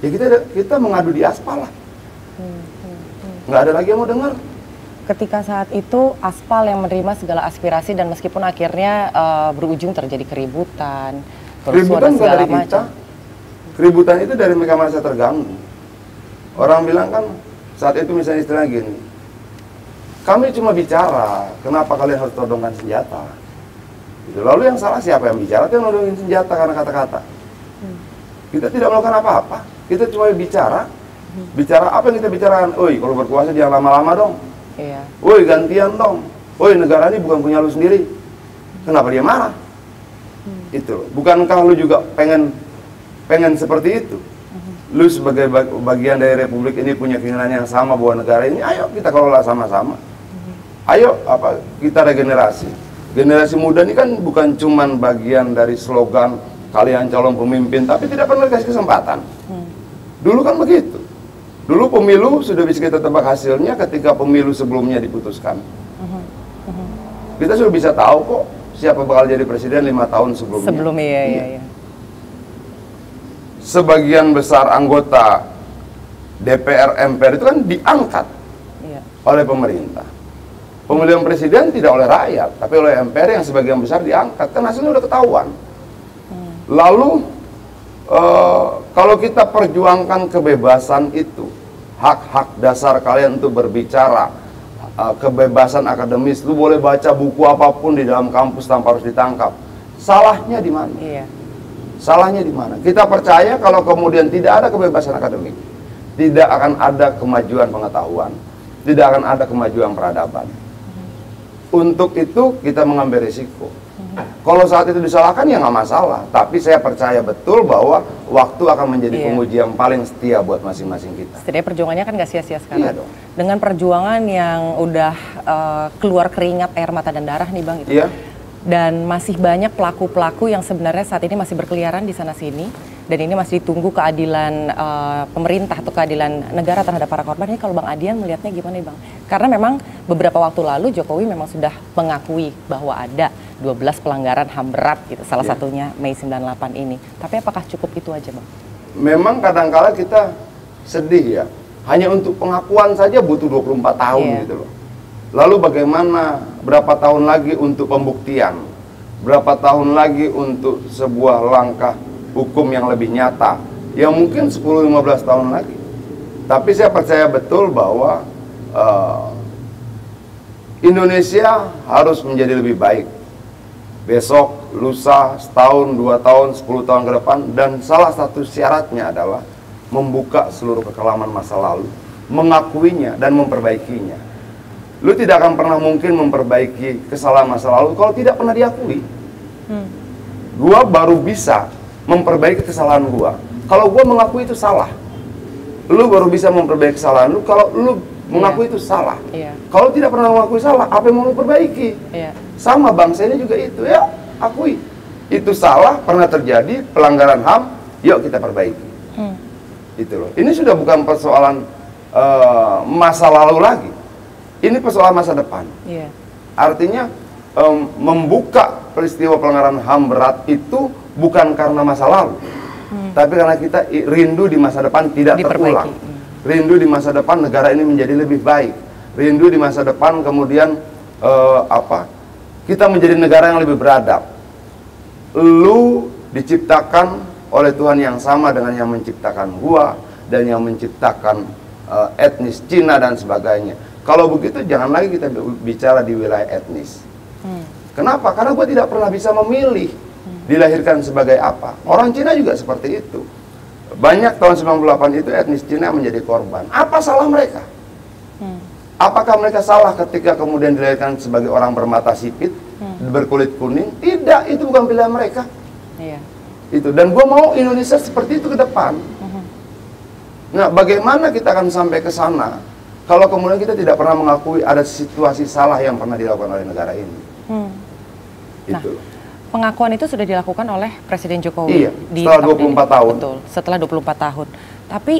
[SPEAKER 5] Ya kita mengadu di aspal lah. Nggak ada lagi yang mau dengar.
[SPEAKER 6] Ketika saat itu aspal yang menerima segala aspirasi dan meskipun akhirnya berujung terjadi keributan,
[SPEAKER 5] Keributan bukan dari kita.
[SPEAKER 6] macam.
[SPEAKER 5] Keributan itu dari mereka merasa terganggu. Orang bilang kan saat itu misalnya istilah gini, kami cuma bicara, kenapa kalian harus todongkan senjata? Gitu. Lalu yang salah siapa yang bicara? Itu yang nodongin senjata karena kata-kata. Kita tidak melakukan apa-apa. Kita cuma bicara. Bicara apa yang kita bicarakan? Oi, kalau berkuasa jangan lama-lama dong.
[SPEAKER 6] Iya.
[SPEAKER 5] Woi, gantian dong. Woi, negara ini bukan punya lu sendiri. Kenapa dia marah? Itu. Bukankah lu juga pengen seperti itu? Lu sebagai bagian dari Republik ini punya keinginan yang sama bahwa negara ini, ayo kita kelola sama-sama. Ayo kita regenerasi. Generasi muda ini kan bukan cuman bagian dari slogan kalian calon pemimpin, tapi tidak pernah dikasih kesempatan. Dulu kan begitu. Dulu pemilu sudah bisa kita tebak hasilnya ketika pemilu sebelumnya diputuskan. Kita sudah bisa tahu kok siapa bakal jadi presiden 5 tahun sebelumnya.
[SPEAKER 6] Iya.
[SPEAKER 5] Sebagian besar anggota DPR MPR itu kan diangkat oleh pemerintah. Pemilihan presiden tidak oleh rakyat, tapi oleh MPR yang sebagian besar diangkat. Kan hasilnya udah ketahuan. Lalu kalau kita perjuangkan kebebasan itu, hak-hak dasar kalian untuk berbicara, kebebasan akademis, lu boleh baca buku apapun di dalam kampus tanpa harus ditangkap. Salahnya di mana?
[SPEAKER 6] Iya.
[SPEAKER 5] Salahnya di mana? Kita percaya kalau kemudian tidak ada kebebasan akademik, tidak akan ada kemajuan pengetahuan, tidak akan ada kemajuan peradaban. Untuk itu kita mengambil risiko. Kalau saat itu disalahkan ya nggak masalah, tapi saya percaya betul bahwa waktu akan menjadi penguji yang paling setia buat masing-masing kita.
[SPEAKER 6] Setidaknya perjuangannya kan nggak sia-sia sekarang.
[SPEAKER 5] Iya dong.
[SPEAKER 6] Dengan perjuangan yang udah keluar keringat, air mata dan darah nih Bang itu.
[SPEAKER 5] Iya.
[SPEAKER 6] Dan masih banyak pelaku-pelaku yang sebenarnya saat ini masih berkeliaran di sana-sini. Dan ini masih ditunggu keadilan pemerintah atau keadilan negara terhadap para korban. Ini kalau Bang Adian melihatnya gimana nih Bang? Karena memang beberapa waktu lalu Jokowi memang sudah mengakui bahwa ada 12 pelanggaran HAM berat gitu. Salah satunya Mei 98 ini. Tapi apakah cukup itu aja Bang?
[SPEAKER 5] Memang kadang-kala kita sedih ya. Hanya untuk pengakuan saja butuh 24 tahun gitu loh. Lalu bagaimana berapa tahun lagi untuk pembuktian? Berapa tahun lagi untuk sebuah langkah hukum yang lebih nyata? Yang mungkin 10-15 tahun lagi. Tapi saya percaya betul bahwa Indonesia harus menjadi lebih baik. Besok, lusa, setahun, 2 tahun, 10 tahun ke depan. Dan salah satu syaratnya adalah membuka seluruh kekelaman masa lalu, mengakuinya dan memperbaikinya. Lu tidak akan pernah mungkin memperbaiki kesalahan masa lalu kalau tidak pernah diakui. Gua baru bisa memperbaiki kesalahan gua kalau gua mengakui itu salah. Lu baru bisa memperbaiki kesalahan lu kalau lu mengakui itu salah. Kalau tidak pernah mengakui salah, apa yang mau lu perbaiki? Sama bangsa ini juga itu, ya akui itu salah, pernah terjadi pelanggaran HAM, yuk kita perbaiki. Itu loh. Ini sudah bukan persoalan masa lalu lagi. Ini persoalan masa depan. Artinya membuka peristiwa pelanggaran HAM berat itu bukan karena masa lalu, tapi karena kita rindu di masa depan tidak terulang. Rindu di masa depan negara ini menjadi lebih baik. Rindu di masa depan kemudian kita menjadi negara yang lebih beradab. Lu diciptakan oleh Tuhan yang sama dengan yang menciptakan gua, dan yang menciptakan etnis Cina dan sebagainya. Kalau begitu jangan lagi kita bicara di wilayah etnis. Kenapa? Karena gue tidak pernah bisa memilih dilahirkan sebagai apa. Orang Cina juga seperti itu. Banyak tahun 98 itu etnis Cina menjadi korban. Apa salah mereka? Apakah mereka salah ketika kemudian dilahirkan sebagai orang bermata sipit, berkulit kuning? Tidak, itu bukan pilihan mereka.
[SPEAKER 6] Iya.
[SPEAKER 5] Itu. Dan gue mau Indonesia seperti itu ke depan. Nah, bagaimana kita akan sampai ke sana kalau kemudian kita tidak pernah mengakui ada situasi salah yang pernah dilakukan oleh negara ini?
[SPEAKER 6] Nah,
[SPEAKER 5] Itu.
[SPEAKER 6] pengakuan itu sudah dilakukan oleh Presiden Jokowi.
[SPEAKER 5] Iya, setelah 24 tahun.
[SPEAKER 6] Betul, setelah 24 tahun. Tapi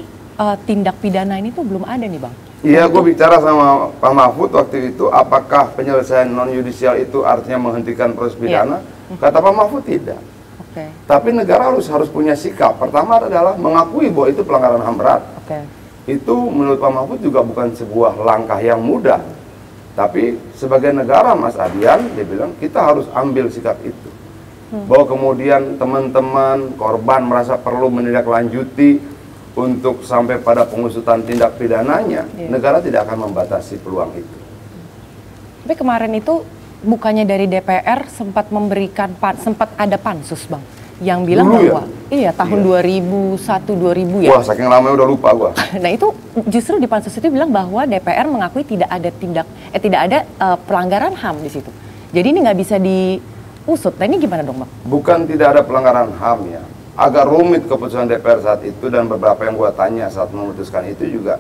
[SPEAKER 6] tindak pidana ini tuh belum ada nih Bang.
[SPEAKER 5] Iya, gue bicara sama Pak Mahfud waktu itu, apakah penyelesaian non-yudisial itu artinya menghentikan proses pidana? Kata Pak Mahfud tidak. Tapi negara harus punya sikap. Pertama adalah mengakui bahwa itu pelanggaran HAM berat. Itu menurut Pak Mahfud juga bukan sebuah langkah yang mudah. Tapi sebagai negara, Mas Adian, dia bilang kita harus ambil sikap itu. Bahwa kemudian teman-teman korban merasa perlu menindaklanjuti untuk sampai pada pengusutan tindak pidananya, negara tidak akan membatasi peluang itu.
[SPEAKER 6] Tapi kemarin itu bukannya dari DPR sempat memberikan sempat ada pansus Bang yang bilang
[SPEAKER 5] dulu
[SPEAKER 6] bahwa tahun 2001-2000 ya.
[SPEAKER 5] Wah, saking lama udah lupa gua.
[SPEAKER 6] Nah, itu justru di pansus itu bilang bahwa DPR mengakui tidak ada pelanggaran HAM di situ. Jadi ini nggak bisa diusut. Nah, ini gimana dong Bang?
[SPEAKER 5] Bukan tidak ada pelanggaran HAM ya. Agak rumit keputusan DPR saat itu, dan beberapa yang gua tanya saat memutuskan itu juga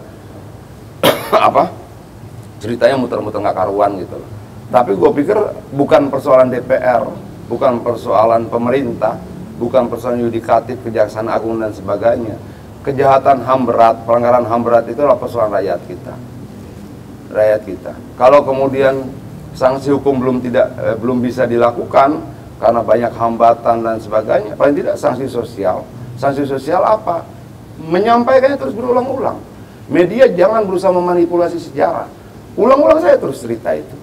[SPEAKER 5] ceritanya muter-muter nggak karuan gitu loh. Tapi gue pikir bukan persoalan DPR, bukan persoalan pemerintah, bukan persoalan yudikatif, Kejaksaan Agung dan sebagainya. Kejahatan HAM berat, pelanggaran HAM berat itu adalah persoalan rakyat kita. Rakyat kita. Kalau kemudian sanksi hukum belum bisa dilakukan karena banyak hambatan dan sebagainya, paling tidak sanksi sosial. Sanksi sosial apa? Menyampaikannya terus berulang-ulang. Media jangan berusaha memanipulasi sejarah. Ulang-ulang saya terus cerita itu.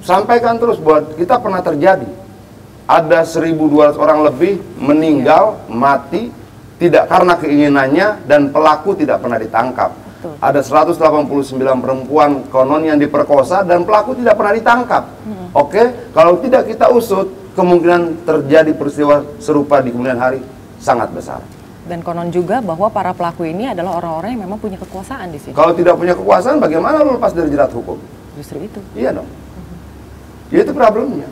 [SPEAKER 5] Sampaikan terus bahwa kita pernah terjadi. Ada 1.200 orang lebih meninggal, mati, tidak karena keinginannya, dan pelaku tidak pernah ditangkap. Ada 189 perempuan konon yang diperkosa dan pelaku tidak pernah ditangkap. Oke, kalau tidak kita usut, kemungkinan terjadi peristiwa serupa di kemudian hari sangat besar.
[SPEAKER 6] Dan konon juga bahwa para pelaku ini adalah orang-orang yang memang punya kekuasaan di sini.
[SPEAKER 5] Kalau tidak punya kekuasaan, bagaimana lu lepas dari jerat hukum?
[SPEAKER 6] Justru itu.
[SPEAKER 5] Iya dong. Ya, itu problemnya.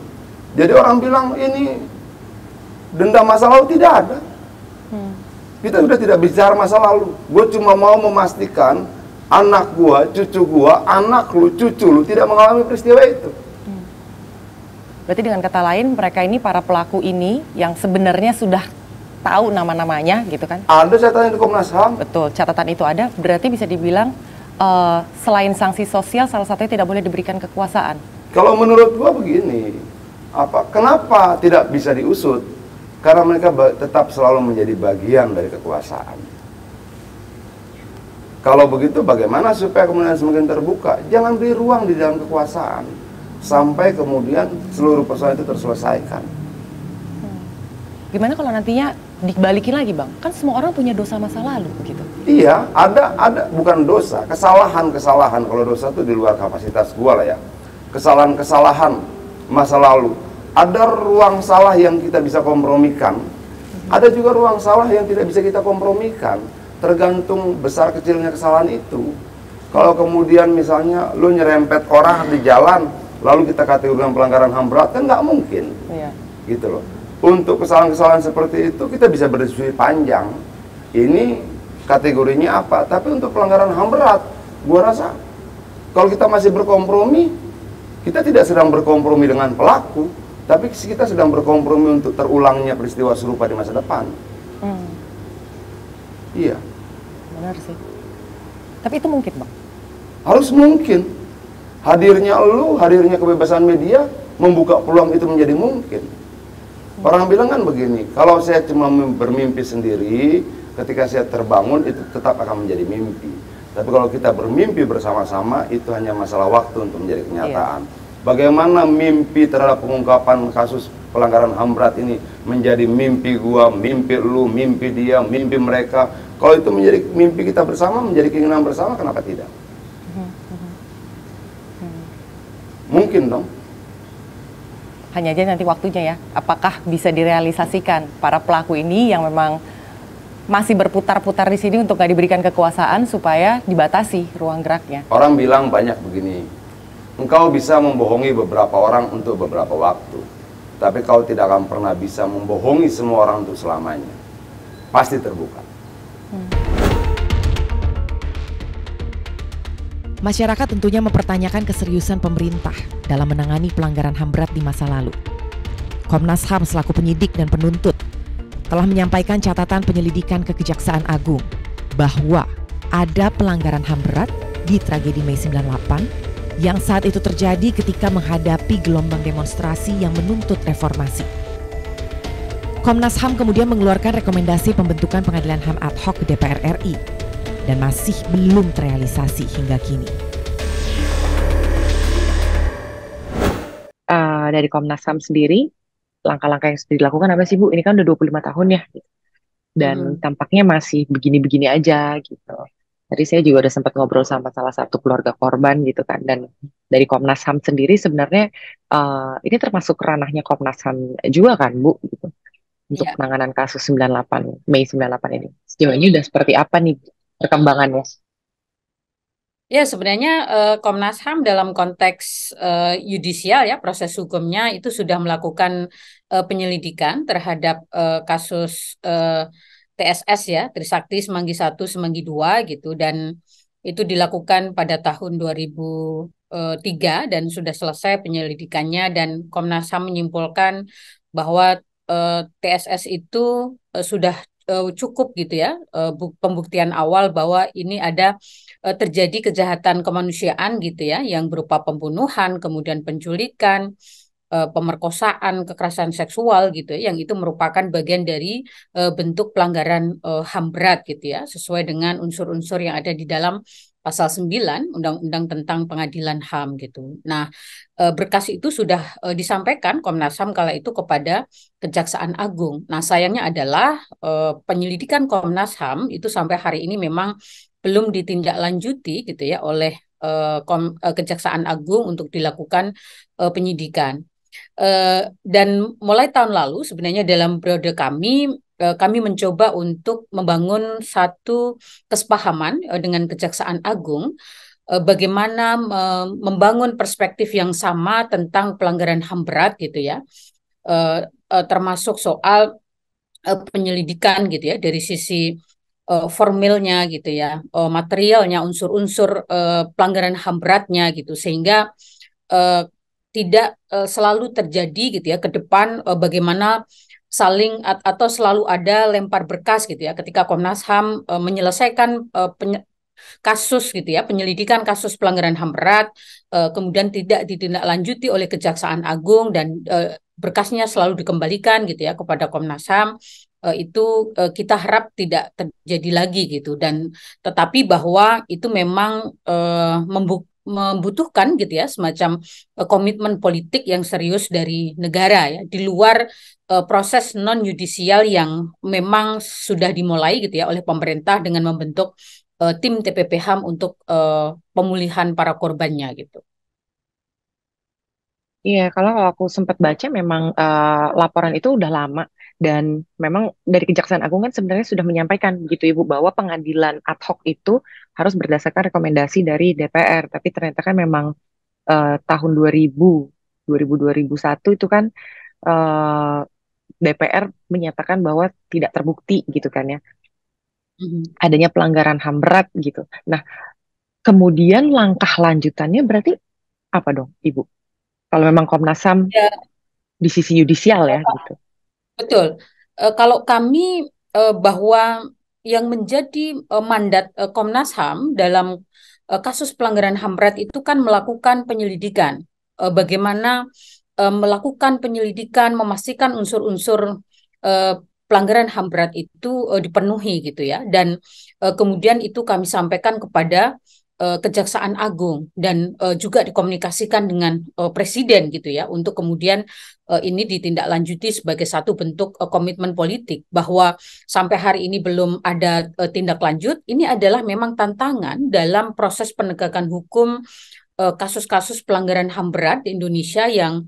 [SPEAKER 5] Jadi orang bilang ini dendam masa lalu, tidak ada. Kita sudah tidak bicara masa lalu. Gue cuma mau memastikan anak gua, cucu gua, anak lu, cucu lu tidak mengalami peristiwa itu.
[SPEAKER 6] Berarti dengan kata lain, mereka ini, para pelaku ini yang sebenarnya sudah tahu nama-namanya gitu kan?
[SPEAKER 5] Ada catatan di Komnas HAM.
[SPEAKER 6] Betul, catatan itu ada. Berarti bisa dibilang selain sanksi sosial, salah satunya tidak boleh diberikan kekuasaan.
[SPEAKER 5] Kalau menurut gua begini, kenapa tidak bisa diusut? Karena mereka tetap selalu menjadi bagian dari kekuasaan. Kalau begitu bagaimana supaya kemudian semakin terbuka? Jangan beri ruang di dalam kekuasaan sampai kemudian seluruh persoalan itu terselesaikan.
[SPEAKER 6] Gimana kalau nantinya dibalikin lagi Bang? Kan semua orang punya dosa masa lalu begitu.
[SPEAKER 5] Iya, ada bukan dosa, kesalahan. Kalau dosa itu di luar kapasitas gua lah ya. Kesalahan masa lalu. Ada ruang salah yang kita bisa kompromikan. Ada juga ruang salah yang tidak bisa kita kompromikan. Tergantung besar kecilnya kesalahan itu. Kalau kemudian misalnya lu nyerempet orang di jalan, lalu kita kategorikan pelanggaran HAM berat, kan nggak mungkin.
[SPEAKER 6] Iya.
[SPEAKER 5] Gitu loh. Untuk kesalahan-kesalahan seperti itu kita bisa berdiskusi panjang. Ini kategorinya apa? Tapi untuk pelanggaran HAM berat, gua rasa kalau kita masih berkompromi, kita tidak sedang berkompromi dengan pelaku, tapi kita sedang berkompromi untuk terulangnya peristiwa serupa di masa depan. Iya.
[SPEAKER 6] Benar sih. Tapi itu mungkin Bang?
[SPEAKER 5] Harus mungkin. Hadirnya kebebasan media membuka peluang itu menjadi mungkin. Orang bilang kan begini, kalau saya cuma bermimpi sendiri, ketika saya terbangun itu tetap akan menjadi mimpi. Tapi kalau kita bermimpi bersama-sama, itu hanya masalah waktu untuk menjadi kenyataan. Bagaimana mimpi terhadap pengungkapan kasus pelanggaran HAM berat ini menjadi mimpi gua, mimpi lu, mimpi dia, mimpi mereka. Kalau itu menjadi mimpi kita bersama, menjadi keinginan bersama, kenapa tidak? Mungkin dong.
[SPEAKER 6] Hanya aja nanti waktunya ya, apakah bisa direalisasikan para pelaku ini yang memang masih berputar-putar di sini untuk nggak diberikan kekuasaan supaya dibatasi ruang geraknya.
[SPEAKER 5] Orang bilang banyak begini, engkau bisa membohongi beberapa orang untuk beberapa waktu, tapi kau tidak akan pernah bisa membohongi semua orang untuk selamanya. Pasti terbuka.
[SPEAKER 2] Masyarakat tentunya mempertanyakan keseriusan pemerintah dalam menangani pelanggaran HAM berat di masa lalu. Komnas HAM selaku penyidik dan penuntut telah menyampaikan catatan penyelidikan ke Kejaksaan Agung bahwa ada pelanggaran HAM berat di tragedi Mei 98 yang saat itu terjadi ketika menghadapi gelombang demonstrasi yang menuntut reformasi. Komnas HAM kemudian mengeluarkan rekomendasi pembentukan pengadilan HAM ad hoc ke DPR RI dan masih belum terrealisasi hingga kini.
[SPEAKER 4] Dari Komnas HAM sendiri, langkah-langkah yang sudah dilakukan apa sih Bu? Ini kan udah 25 tahun ya, dan tampaknya masih begini-begini aja gitu. Tadi saya juga udah sempat ngobrol sama salah satu keluarga korban gitu kan, dan dari Komnas HAM sendiri sebenarnya ini termasuk ranahnya Komnas HAM juga kan Bu, gitu, untuk
[SPEAKER 7] Iya.
[SPEAKER 4] penanganan kasus 98, Mei 98 ini. Sejauh ini udah seperti apa nih perkembangannya?
[SPEAKER 7] Ya, sebenarnya Komnas HAM dalam konteks yudisial ya, proses hukumnya itu sudah melakukan penyelidikan terhadap kasus TSS ya, Trisakti Semanggi 1, Semanggi 2 gitu, dan itu dilakukan pada tahun 2003 dan sudah selesai penyelidikannya, dan Komnas HAM menyimpulkan bahwa TSS itu sudah cukup gitu ya, pembuktian awal bahwa ini ada terjadi kejahatan kemanusiaan gitu ya, yang berupa pembunuhan, kemudian penculikan, pemerkosaan, kekerasan seksual gitu ya, yang itu merupakan bagian dari bentuk pelanggaran HAM berat gitu ya, sesuai dengan unsur-unsur yang ada di dalam Pasal 9 Undang-Undang tentang Pengadilan HAM gitu. Nah, berkas itu sudah disampaikan Komnas HAM kala itu kepada Kejaksaan Agung. Nah, sayangnya adalah penyelidikan Komnas HAM itu sampai hari ini memang belum ditindaklanjuti gitu ya oleh Kejaksaan Agung untuk dilakukan penyidikan. Dan mulai tahun lalu sebenarnya dalam periode kami mencoba untuk membangun satu kesepahaman dengan Kejaksaan Agung bagaimana membangun perspektif yang sama tentang pelanggaran HAM berat gitu ya, termasuk soal penyelidikan gitu ya dari sisi formilnya gitu ya, materialnya, unsur-unsur pelanggaran HAM beratnya gitu, sehingga tidak selalu terjadi gitu ya ke depan, bagaimana saling atau selalu ada lempar berkas gitu ya ketika Komnas HAM menyelesaikan kasus gitu ya, penyelidikan kasus pelanggaran HAM berat, kemudian tidak ditindaklanjuti oleh Kejaksaan Agung dan berkasnya selalu dikembalikan gitu ya kepada Komnas HAM. Itu kita harap tidak terjadi lagi gitu, dan tetapi bahwa itu memang membutuhkan gitu ya semacam komitmen politik yang serius dari negara ya, di luar proses non yudisial yang memang sudah dimulai gitu ya oleh pemerintah dengan membentuk tim TPP HAM untuk pemulihan para korbannya gitu.
[SPEAKER 4] Iya, kalau aku sempat baca memang laporan itu udah lama, dan memang dari Kejaksaan Agung kan sebenarnya sudah menyampaikan gitu Ibu bahwa pengadilan ad hoc itu harus berdasarkan rekomendasi dari DPR, tapi ternyata kan memang tahun 2001 itu kan DPR menyatakan bahwa tidak terbukti gitu kan ya, adanya pelanggaran HAM berat gitu. Nah, kemudian langkah lanjutannya berarti apa dong Ibu? Kalau memang Komnas HAM
[SPEAKER 7] Ya,
[SPEAKER 4] di sisi yudisial ya gitu.
[SPEAKER 7] betul. Kalau kami bahwa yang menjadi mandat Komnas HAM dalam kasus pelanggaran HAM berat itu kan melakukan penyelidikan. Bagaimana melakukan penyelidikan, memastikan unsur-unsur pelanggaran HAM berat itu dipenuhi gitu ya. Dan kemudian itu kami sampaikan kepada Kejaksaan Agung dan juga dikomunikasikan dengan Presiden gitu ya untuk kemudian ini ditindaklanjuti sebagai satu bentuk komitmen politik bahwa sampai hari ini belum ada tindak lanjut. Ini adalah memang tantangan dalam proses penegakan hukum kasus-kasus pelanggaran HAM berat di Indonesia yang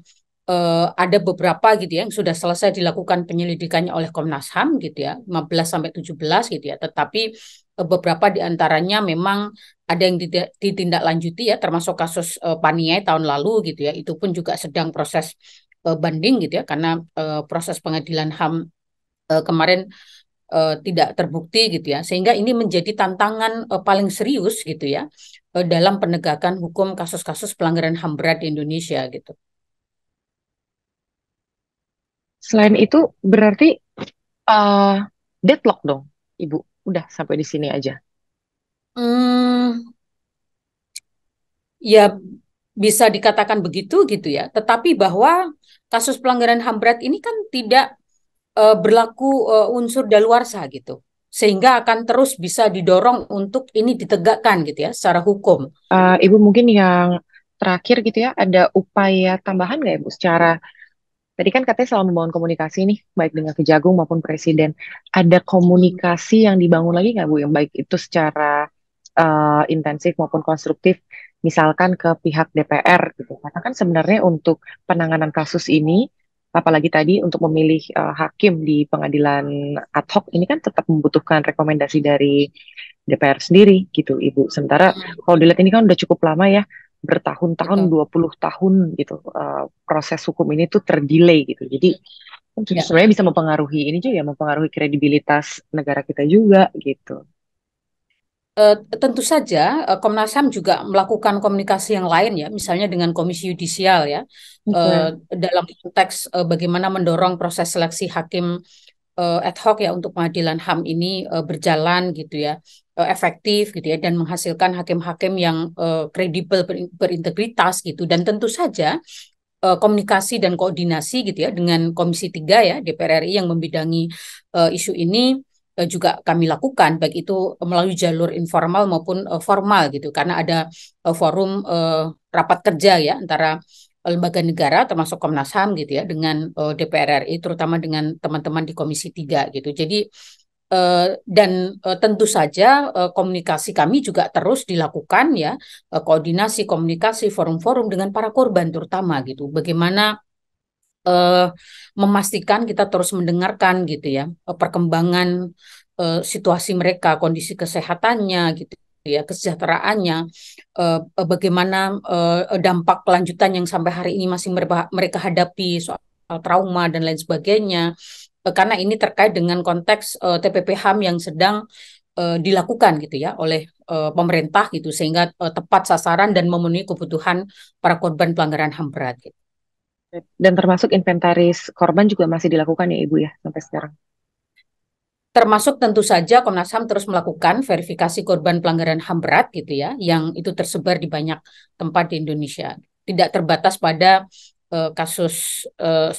[SPEAKER 7] ada beberapa gitu ya yang sudah selesai dilakukan penyelidikannya oleh Komnas HAM gitu ya 15 sampai 17 gitu ya, tetapi beberapa di antaranya memang ada yang ditindaklanjuti ya, termasuk kasus Paniai tahun lalu gitu ya, itu pun juga sedang proses banding gitu ya karena proses pengadilan HAM kemarin tidak terbukti gitu ya, sehingga ini menjadi tantangan paling serius gitu ya dalam penegakan hukum kasus-kasus pelanggaran HAM berat di Indonesia gitu.
[SPEAKER 4] Selain itu berarti uh, deadlock dong, Ibu. Udah sampai di sini aja.
[SPEAKER 7] Ya bisa dikatakan begitu gitu ya. Tetapi bahwa kasus pelanggaran HAM berat ini kan tidak berlaku unsur daluarsa gitu. Sehingga akan terus bisa didorong untuk ini ditegakkan gitu ya secara hukum.
[SPEAKER 4] Ibu mungkin yang terakhir gitu ya, ada upaya tambahan nggak Ibu secara tadi kan katanya selalu membangun komunikasi nih, baik dengan Kejagung maupun Presiden. Ada komunikasi yang dibangun lagi nggak Bu, yang baik itu secara intensif maupun konstruktif, misalkan ke pihak DPR gitu. Karena kan sebenarnya untuk penanganan kasus ini, apalagi tadi untuk memilih hakim di pengadilan ad hoc ini kan tetap membutuhkan rekomendasi dari DPR sendiri gitu, Ibu. Sementara kalau dilihat ini kan udah cukup lama ya, bertahun-tahun,
[SPEAKER 7] Betul.
[SPEAKER 4] 20 tahun gitu, proses hukum ini tuh terdelay gitu. Jadi
[SPEAKER 7] Ya.
[SPEAKER 4] sebenarnya bisa mempengaruhi ini juga, mempengaruhi kredibilitas negara kita juga gitu.
[SPEAKER 7] Tentu saja Komnas HAM juga melakukan komunikasi yang lain ya, misalnya dengan Komisi Yudisial ya, dalam konteks bagaimana mendorong proses seleksi hakim ad hoc ya untuk pengadilan HAM ini berjalan gitu ya, efektif gitu ya, dan menghasilkan hakim-hakim yang kredibel, berintegritas gitu. Dan tentu saja komunikasi dan koordinasi gitu ya dengan Komisi 3 ya DPR RI yang membidangi isu ini juga kami lakukan, baik itu melalui jalur informal maupun formal gitu, karena ada forum rapat kerja ya antara lembaga negara termasuk Komnas HAM gitu ya dengan DPR RI, terutama dengan teman-teman di Komisi 3 gitu. Jadi dan tentu saja komunikasi kami juga terus dilakukan ya, koordinasi komunikasi forum-forum dengan para korban terutama gitu. Bagaimana memastikan kita terus mendengarkan gitu ya perkembangan situasi mereka, kondisi kesehatannya gitu ya, kesejahteraannya, bagaimana dampak kelanjutan yang sampai hari ini masih mereka hadapi soal trauma dan lain sebagainya, karena ini terkait dengan konteks TPP HAM yang sedang dilakukan gitu ya oleh pemerintah gitu, sehingga tepat sasaran dan memenuhi kebutuhan para korban pelanggaran HAM berat gitu.
[SPEAKER 4] Dan termasuk inventaris korban juga masih dilakukan ya Ibu ya sampai sekarang.
[SPEAKER 7] Termasuk tentu saja Komnas HAM terus melakukan verifikasi korban pelanggaran HAM berat gitu ya, yang itu tersebar di banyak tempat di Indonesia. Tidak terbatas pada kasus 1-2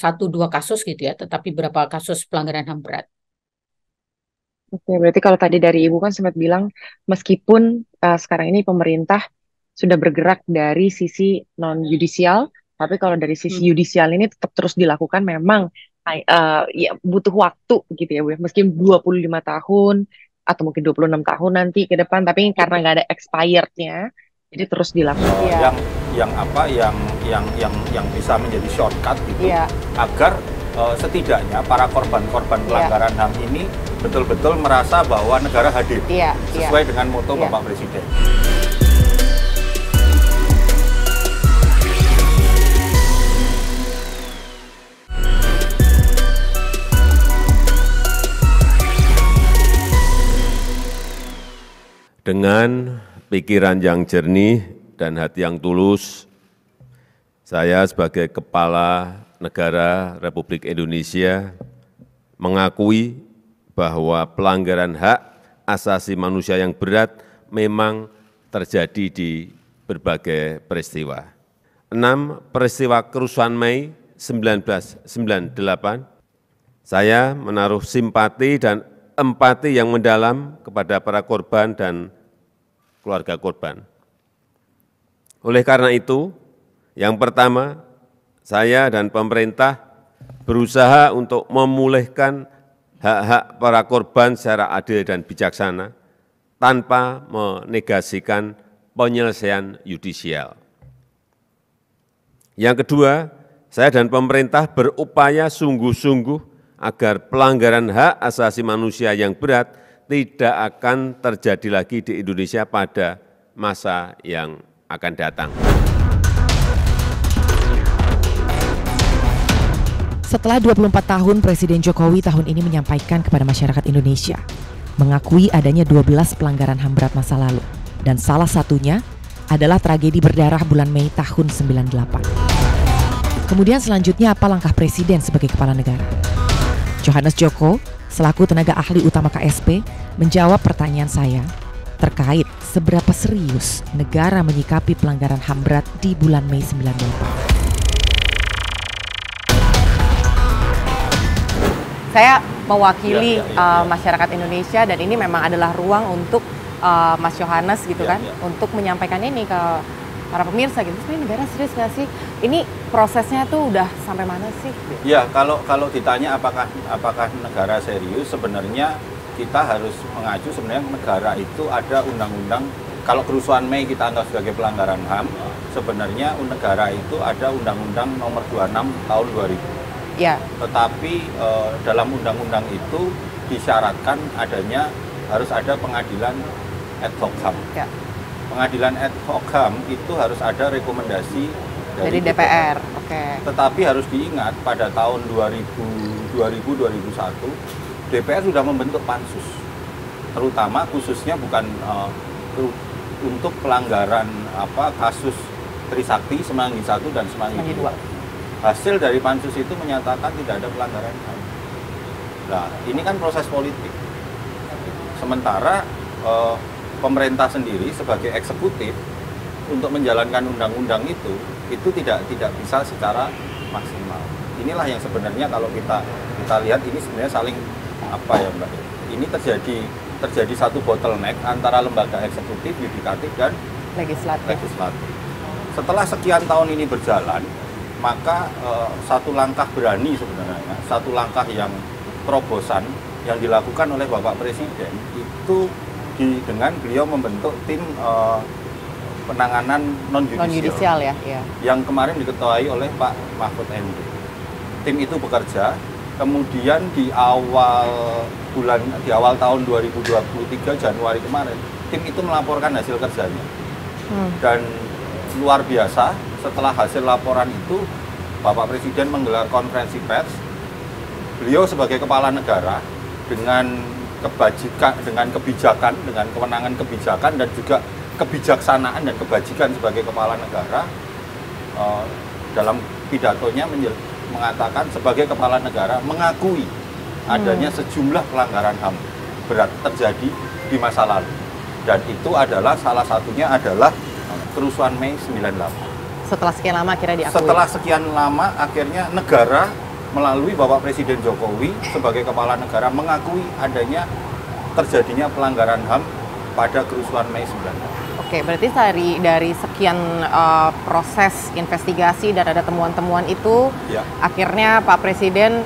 [SPEAKER 7] kasus gitu ya, tetapi berapa kasus pelanggaran HAM berat.
[SPEAKER 4] Oke, berarti kalau tadi dari Ibu kan sempat bilang meskipun sekarang ini pemerintah sudah bergerak dari sisi non-yudisial, tapi kalau dari sisi yudisial ini tetap terus dilakukan memang ya butuh waktu gitu ya Bu. Meski 25 tahun atau mungkin 26 tahun nanti ke depan, tapi karena nggak ada expirednya, jadi terus dilakukan.
[SPEAKER 8] Yang bisa menjadi shortcut gitu, agar setidaknya para korban-korban pelanggaran HAM ini betul-betul merasa bahwa negara hadir sesuai dengan moto Bapak Presiden.
[SPEAKER 9] Dengan pikiran yang jernih dan hati yang tulus, saya sebagai Kepala Negara Republik Indonesia mengakui bahwa pelanggaran hak asasi manusia yang berat memang terjadi di berbagai peristiwa. 6 peristiwa kerusuhan Mei 1998, saya menaruh simpati dan empati yang mendalam kepada para korban dan keluarga korban. Oleh karena itu, yang pertama, saya dan pemerintah berusaha untuk memulihkan hak-hak para korban secara adil dan bijaksana tanpa menegasikan penyelesaian yudisial. Yang kedua, saya dan pemerintah berupaya sungguh-sungguh agar pelanggaran hak asasi manusia yang berat tidak akan terjadi lagi di Indonesia pada masa yang akan datang.
[SPEAKER 2] Setelah 24 tahun, Presiden Jokowi tahun ini menyampaikan kepada masyarakat Indonesia, mengakui adanya 12 pelanggaran HAM berat masa lalu, dan salah satunya adalah tragedi berdarah bulan Mei tahun 98. Kemudian selanjutnya apa langkah Presiden sebagai kepala negara? Johannes Joko, selaku tenaga ahli utama KSP, menjawab pertanyaan saya terkait seberapa serius negara menyikapi pelanggaran HAM berat di bulan Mei 98.
[SPEAKER 6] Saya mewakili masyarakat Indonesia dan ini memang adalah ruang untuk Mas Johannes gitu kan, untuk menyampaikan ini ke para pemirsa gitu. Sebenarnya negara serius nggak sih? Ini prosesnya tuh udah sampai mana sih?
[SPEAKER 8] Ya, kalau ditanya apakah negara serius, sebenarnya kita harus mengacu sebenarnya negara itu ada undang-undang. Kalau kerusuhan Mei kita anggap sebagai pelanggaran HAM, sebenarnya negara itu ada Undang-Undang Nomor 26 tahun 2000.
[SPEAKER 6] Ya.
[SPEAKER 8] Tetapi dalam undang-undang itu disyaratkan adanya harus ada pengadilan ad hoc HAM. Ya. Pengadilan ad hoc HAM itu harus ada rekomendasi dari DPR.
[SPEAKER 6] Oke.
[SPEAKER 8] Tetapi harus diingat pada tahun 2000-2001 DPR sudah membentuk pansus, terutama khususnya bukan untuk pelanggaran kasus Trisakti, Semanggi 1 dan Semanggi 2. Hasil dari pansus itu menyatakan tidak ada pelanggaran HAM. Nah, ini kan proses politik. Sementara pemerintah sendiri sebagai eksekutif untuk menjalankan undang-undang itu tidak bisa secara maksimal. Inilah yang sebenarnya kalau kita lihat ini sebenarnya saling Mbak. Ini terjadi satu bottleneck antara lembaga eksekutif, yudikatif dan legislatif. Setelah sekian tahun ini berjalan, maka satu langkah berani sebenarnya, satu langkah yang terobosan yang dilakukan oleh Bapak Presiden itu dengan beliau membentuk tim penanganan non-yudisial
[SPEAKER 6] ya.
[SPEAKER 8] Yang kemarin diketuai oleh Pak Mahfud MD. Tim itu bekerja, kemudian di awal tahun 2023 Januari kemarin, tim itu melaporkan hasil kerjanya. Dan luar biasa, setelah hasil laporan itu Bapak Presiden menggelar konferensi pers. Beliau sebagai kepala negara dengan kebijakan, dengan kewenangan kebijakan dan juga kebijaksanaan dan kebajikan sebagai kepala negara, dalam pidatonya mengatakan sebagai kepala negara mengakui adanya sejumlah pelanggaran HAM berat terjadi di masa lalu, dan itu adalah salah satunya adalah kerusuhan Mei 98.
[SPEAKER 6] Setelah sekian lama akhirnya diakui.
[SPEAKER 8] Setelah sekian lama akhirnya negara melalui Bapak Presiden Jokowi sebagai kepala negara mengakui adanya terjadinya pelanggaran HAM pada kerusuhan Mei 98.
[SPEAKER 6] Oke, berarti dari sekian proses investigasi dan ada temuan-temuan itu, akhirnya Pak Presiden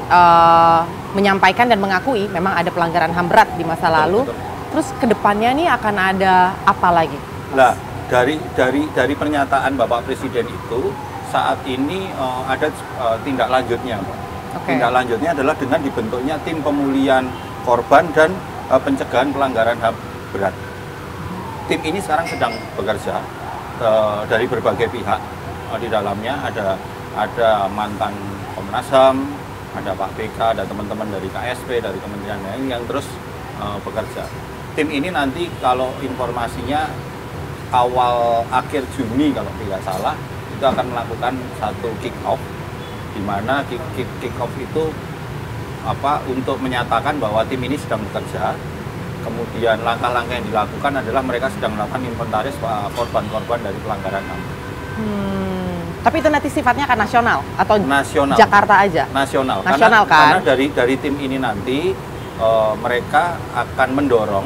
[SPEAKER 6] menyampaikan dan mengakui memang ada pelanggaran HAM berat di masa lalu. Terus kedepannya nih akan ada apa lagi?
[SPEAKER 8] Nah, dari pernyataan Bapak Presiden itu saat ini ada tindak lanjutnya, Pak. Tindak lanjutnya adalah dengan dibentuknya tim pemulihan korban dan pencegahan pelanggaran HAM berat. Tim ini sekarang sedang bekerja dari berbagai pihak. Di dalamnya ada mantan Komnas HAM, ada Pak BK, ada teman-teman dari KSP, dari kementerian lain yang terus bekerja. Tim ini nanti kalau informasinya akhir Juni kalau tidak salah itu akan melakukan satu kick off, di mana kick off itu untuk menyatakan bahwa tim ini sedang bekerja. Kemudian langkah-langkah yang dilakukan adalah mereka sedang melakukan inventaris korban-korban dari pelanggaran HAM.
[SPEAKER 6] Tapi itu nanti sifatnya akan nasional atau
[SPEAKER 8] nasional,
[SPEAKER 6] Jakarta aja?
[SPEAKER 8] Nasional
[SPEAKER 6] kan?
[SPEAKER 8] Karena dari tim ini nanti mereka akan mendorong,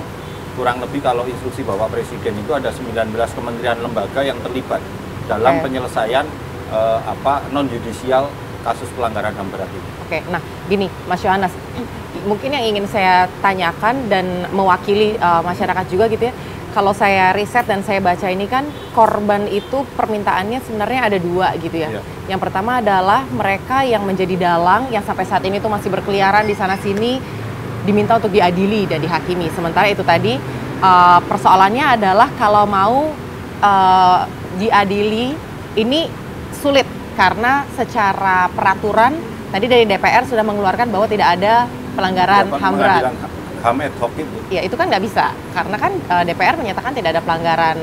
[SPEAKER 8] kurang lebih kalau instruksi Bapak Presiden itu ada 19 kementerian lembaga yang terlibat dalam penyelesaian non judicial kasus pelanggaran HAM berat ini.
[SPEAKER 6] Oke, nah gini Mas Yohanes, mungkin yang ingin saya tanyakan dan mewakili masyarakat juga gitu ya. Kalau saya riset dan saya baca ini kan korban itu permintaannya sebenarnya ada dua gitu ya. Yang pertama adalah mereka yang menjadi dalang yang sampai saat ini tuh masih berkeliaran di sana sini diminta untuk diadili dan dihakimi. Sementara itu tadi persoalannya adalah kalau mau diadili ini sulit karena secara peraturan tadi dari DPR sudah mengeluarkan bahwa tidak ada pelanggaran HAM berat.
[SPEAKER 8] HAM ad hoc itu.
[SPEAKER 6] Ya itu kan nggak bisa karena kan DPR menyatakan tidak ada pelanggaran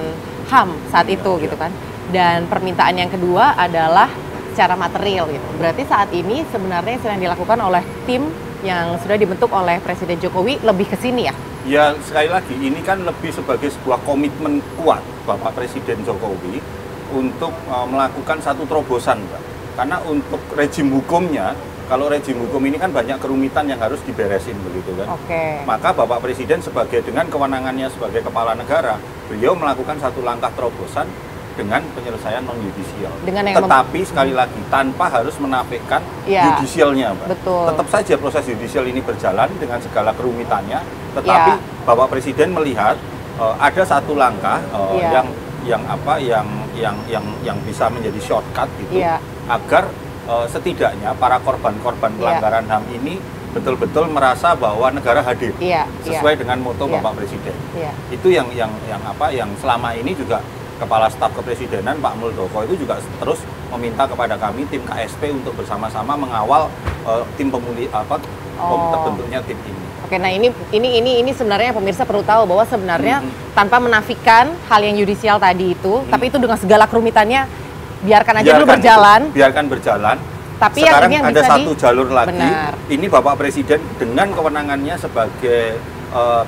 [SPEAKER 6] HAM saat itu gitu kan. Dan permintaan yang kedua adalah secara material gitu. Berarti saat ini sebenarnya sedang dilakukan oleh tim yang sudah dibentuk oleh Presiden Jokowi lebih ke sini ya?
[SPEAKER 8] Ya sekali lagi ini kan lebih sebagai sebuah komitmen kuat Bapak Presiden Jokowi untuk melakukan satu terobosan, Pak. Karena untuk rejim hukumnya, kalau rejim hukum ini kan banyak kerumitan yang harus diberesin begitu kan. Maka Bapak Presiden dengan kewenangannya sebagai kepala negara, beliau melakukan satu langkah terobosan dengan penyelesaian non yudisial. Tetapi sekali lagi tanpa harus menafikan yudisialnya, Pak.
[SPEAKER 6] Betul.
[SPEAKER 8] Tetap saja proses yudisial ini berjalan dengan segala kerumitannya, tetapi Bapak Presiden melihat ada satu langkah yang bisa menjadi shortcut gitu agar setidaknya para korban-korban pelanggaran HAM ini betul-betul merasa bahwa negara hadir sesuai dengan moto Bapak Presiden. Itu yang selama ini juga Kepala Staf Kepresidenan Pak Muldoko itu juga terus meminta kepada kami tim KSP untuk bersama-sama mengawal tim terbentuknya tim ini.
[SPEAKER 6] Oke, nah ini sebenarnya pemirsa perlu tahu bahwa sebenarnya tanpa menafikan hal yang yudisial tadi itu, tapi itu dengan segala kerumitannya biarkan aja dulu berjalan.
[SPEAKER 8] Biarkan berjalan.
[SPEAKER 6] Tapi
[SPEAKER 8] sekarang
[SPEAKER 6] yang
[SPEAKER 8] ada satu jalur lagi.
[SPEAKER 6] Benar.
[SPEAKER 8] Ini Bapak Presiden dengan kewenangannya sebagai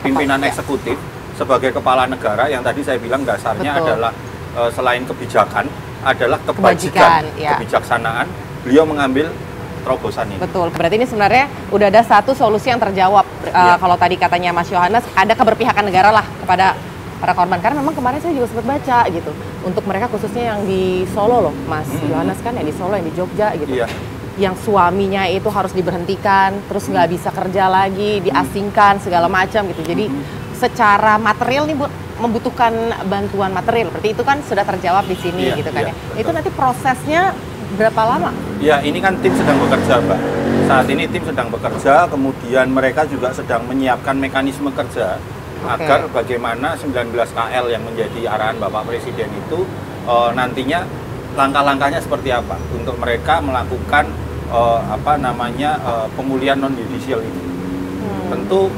[SPEAKER 8] pimpinan eksekutif, sebagai kepala negara yang tadi saya bilang dasarnya adalah selain kebijakan adalah kebijaksanaan. Beliau mengambil terobosan ini. Betul.
[SPEAKER 6] Berarti ini sebenarnya udah ada satu solusi yang terjawab. Kalau tadi katanya Mas Yohanes, ada keberpihakan negara lah kepada para korban. Karena memang kemarin saya juga sempat baca gitu. Untuk mereka khususnya yang di Solo loh, Mas Yohanes kan, yang di Solo, yang di Jogja gitu. Yang suaminya itu harus diberhentikan, terus nggak bisa kerja lagi, diasingkan, segala macam gitu. Jadi secara material nih membutuhkan bantuan material. Berarti itu kan sudah terjawab di sini gitu kan ya. Itu nanti prosesnya berapa lama?
[SPEAKER 8] Ya, ini kan tim sedang bekerja, Mbak. Saat ini tim sedang bekerja, kemudian mereka juga sedang menyiapkan mekanisme kerja agar bagaimana 19 KL yang menjadi arahan Bapak Presiden itu nantinya langkah-langkahnya seperti apa untuk mereka melakukan pemulihan non judicial ini. Tentu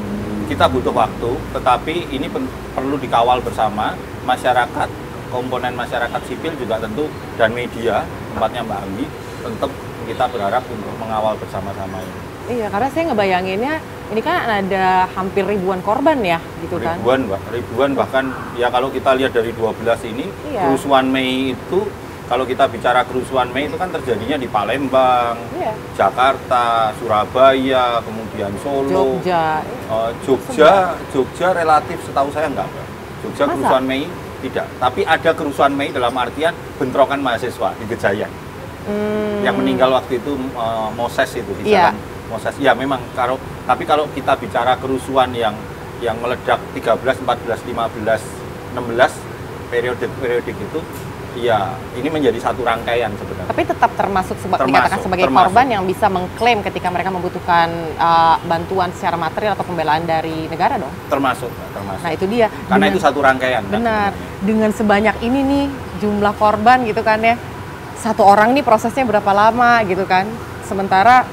[SPEAKER 8] kita butuh waktu, tetapi ini perlu dikawal bersama masyarakat, komponen masyarakat sipil juga tentu, dan media, tempatnya Mbak Anggi, tetap kita berharap untuk mengawal bersama-sama ini.
[SPEAKER 6] Iya, karena saya ngebayanginnya ini kan ada hampir ribuan korban ya, gitu kan?
[SPEAKER 8] Ribuan bahkan ya kalau kita lihat dari 12 ini, kerusuhan Mei itu, kalau kita bicara kerusuhan Mei itu kan terjadinya di Palembang, Jakarta, Surabaya, kemudian Solo, Jogja relatif setahu saya enggak. Jogja kerusuhan Mei tidak, tapi ada kerusuhan Mei dalam artian bentrokan mahasiswa di Gejayan. Yang meninggal waktu itu Moses itu di jalan Moses. Ya memang tapi kalau kita bicara kerusuhan yang meledak 13, 14, 15, 16 periode itu, ya ini menjadi satu rangkaian sebenarnya.
[SPEAKER 6] Tapi tetap dikatakan sebagai korban yang bisa mengklaim ketika mereka membutuhkan bantuan secara material atau pembelaan dari negara dong?
[SPEAKER 8] Termasuk.
[SPEAKER 6] Nah itu dia.
[SPEAKER 8] Karena itu satu rangkaian.
[SPEAKER 6] Benar. Dengan sebanyak ini nih jumlah korban gitu kan ya, satu orang nih prosesnya berapa lama gitu kan? Sementara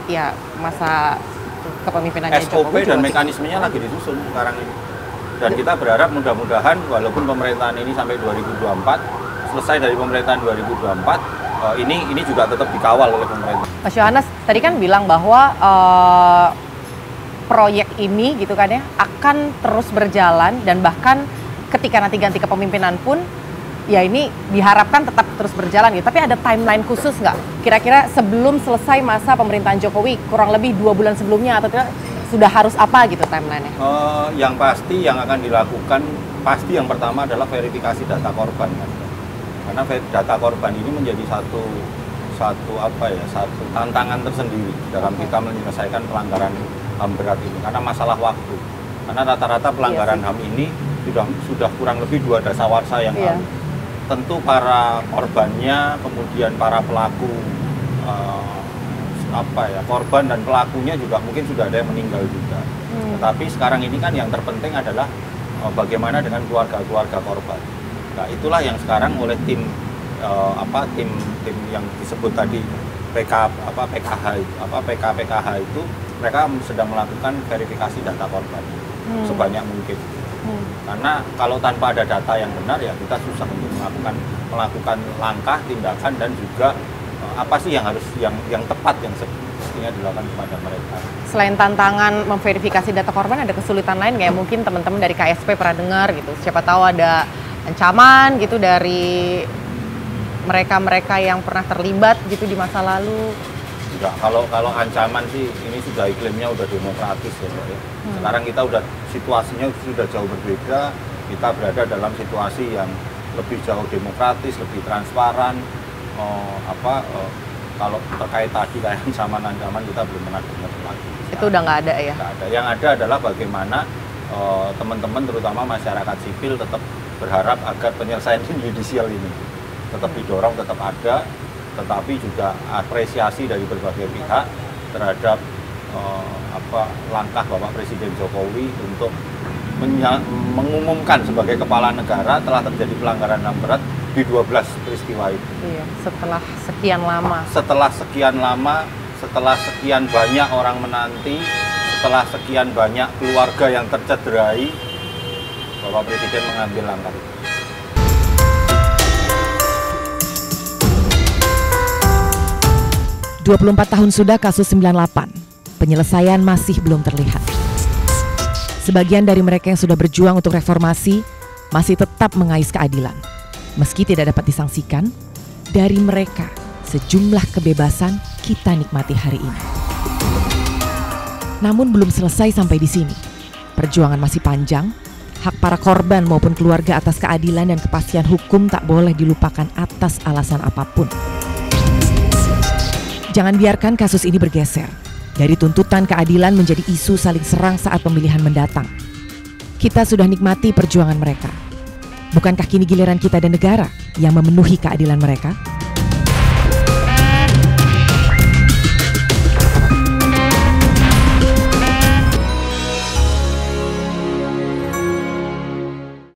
[SPEAKER 6] ya masa kepemimpinannya
[SPEAKER 8] SOP dan mekanismenya lagi disusun sekarang ini. Dan kita berharap mudah-mudahan walaupun pemerintahan ini sampai 2024, selesai dari pemerintahan 2024, ini juga tetap dikawal oleh pemerintah.
[SPEAKER 6] Mas Yohanes tadi kan bilang bahwa proyek ini gitu kan ya akan terus berjalan, dan bahkan ketika nanti ganti kepemimpinan pun ya ini diharapkan tetap terus berjalan gitu. Tapi ada timeline khusus nggak? Kira-kira sebelum selesai masa pemerintahan Jokowi, kurang lebih 2 bulan sebelumnya atau tidak, sudah harus apa gitu timeline-nya?
[SPEAKER 8] Yang pasti yang akan dilakukan, pasti yang pertama adalah verifikasi data korban. Karena data korban ini menjadi satu tantangan tersendiri dalam kita menyelesaikan pelanggaran HAM berat ini, karena masalah waktu. Karena rata-rata pelanggaran HAM ini sudah kurang lebih 2 dasawarsa yang lalu. Tentu para korbannya, kemudian para pelaku korban dan pelakunya juga mungkin sudah ada yang meninggal juga. Tetapi sekarang ini kan yang terpenting adalah bagaimana dengan keluarga-keluarga korban. Nah, itulah yang sekarang oleh tim yang disebut tadi PKH itu mereka sedang melakukan verifikasi data korban sebanyak mungkin. Karena kalau tanpa ada data yang benar ya kita susah untuk melakukan langkah, tindakan, dan juga apa sih yang tepat yang semestinya dilakukan kepada mereka.
[SPEAKER 10] Selain tantangan memverifikasi data korban, ada kesulitan lain nggak? Mungkin teman-teman dari KSP pernah dengar gitu, siapa tahu ada ancaman gitu dari mereka-mereka yang pernah terlibat gitu di masa lalu.
[SPEAKER 8] Enggak, kalau ancaman sih ini sudah iklimnya udah demokratis ya, Mbak ya. Sekarang kita situasinya sudah jauh berbeda. Kita berada dalam situasi yang lebih jauh demokratis, lebih transparan. Kalau terkait tadi kayak ancaman kita belum pernah dengar lagi.
[SPEAKER 10] Itu udah nggak ada ya?
[SPEAKER 8] Nggak ada. Yang ada adalah bagaimana teman-teman terutama masyarakat sipil tetap berharap agar penyelesaian judicial ini tetap didorong, tetap ada, tetapi juga apresiasi dari berbagai pihak terhadap langkah Bapak Presiden Jokowi untuk mengumumkan sebagai kepala negara telah terjadi pelanggaran HAM berat di 12 peristiwa itu.
[SPEAKER 10] Iya, setelah sekian lama.
[SPEAKER 8] Setelah sekian lama, setelah sekian banyak orang menanti, setelah sekian banyak keluarga yang tercederai, Bapak Presiden mengambil langkah itu.
[SPEAKER 2] 24 tahun sudah kasus 98, penyelesaian masih belum terlihat. Sebagian dari mereka yang sudah berjuang untuk reformasi masih tetap mengais keadilan. Meski tidak dapat disangsikan, dari mereka sejumlah kebebasan kita nikmati hari ini. Namun belum selesai sampai di sini. Perjuangan masih panjang, hak para korban maupun keluarga atas keadilan dan kepastian hukum tak boleh dilupakan atas alasan apapun. Jangan biarkan kasus ini bergeser dari tuntutan keadilan menjadi isu saling serang saat pemilihan mendatang. Kita sudah nikmati perjuangan mereka. Bukankah kini giliran kita dan negara yang memenuhi keadilan mereka?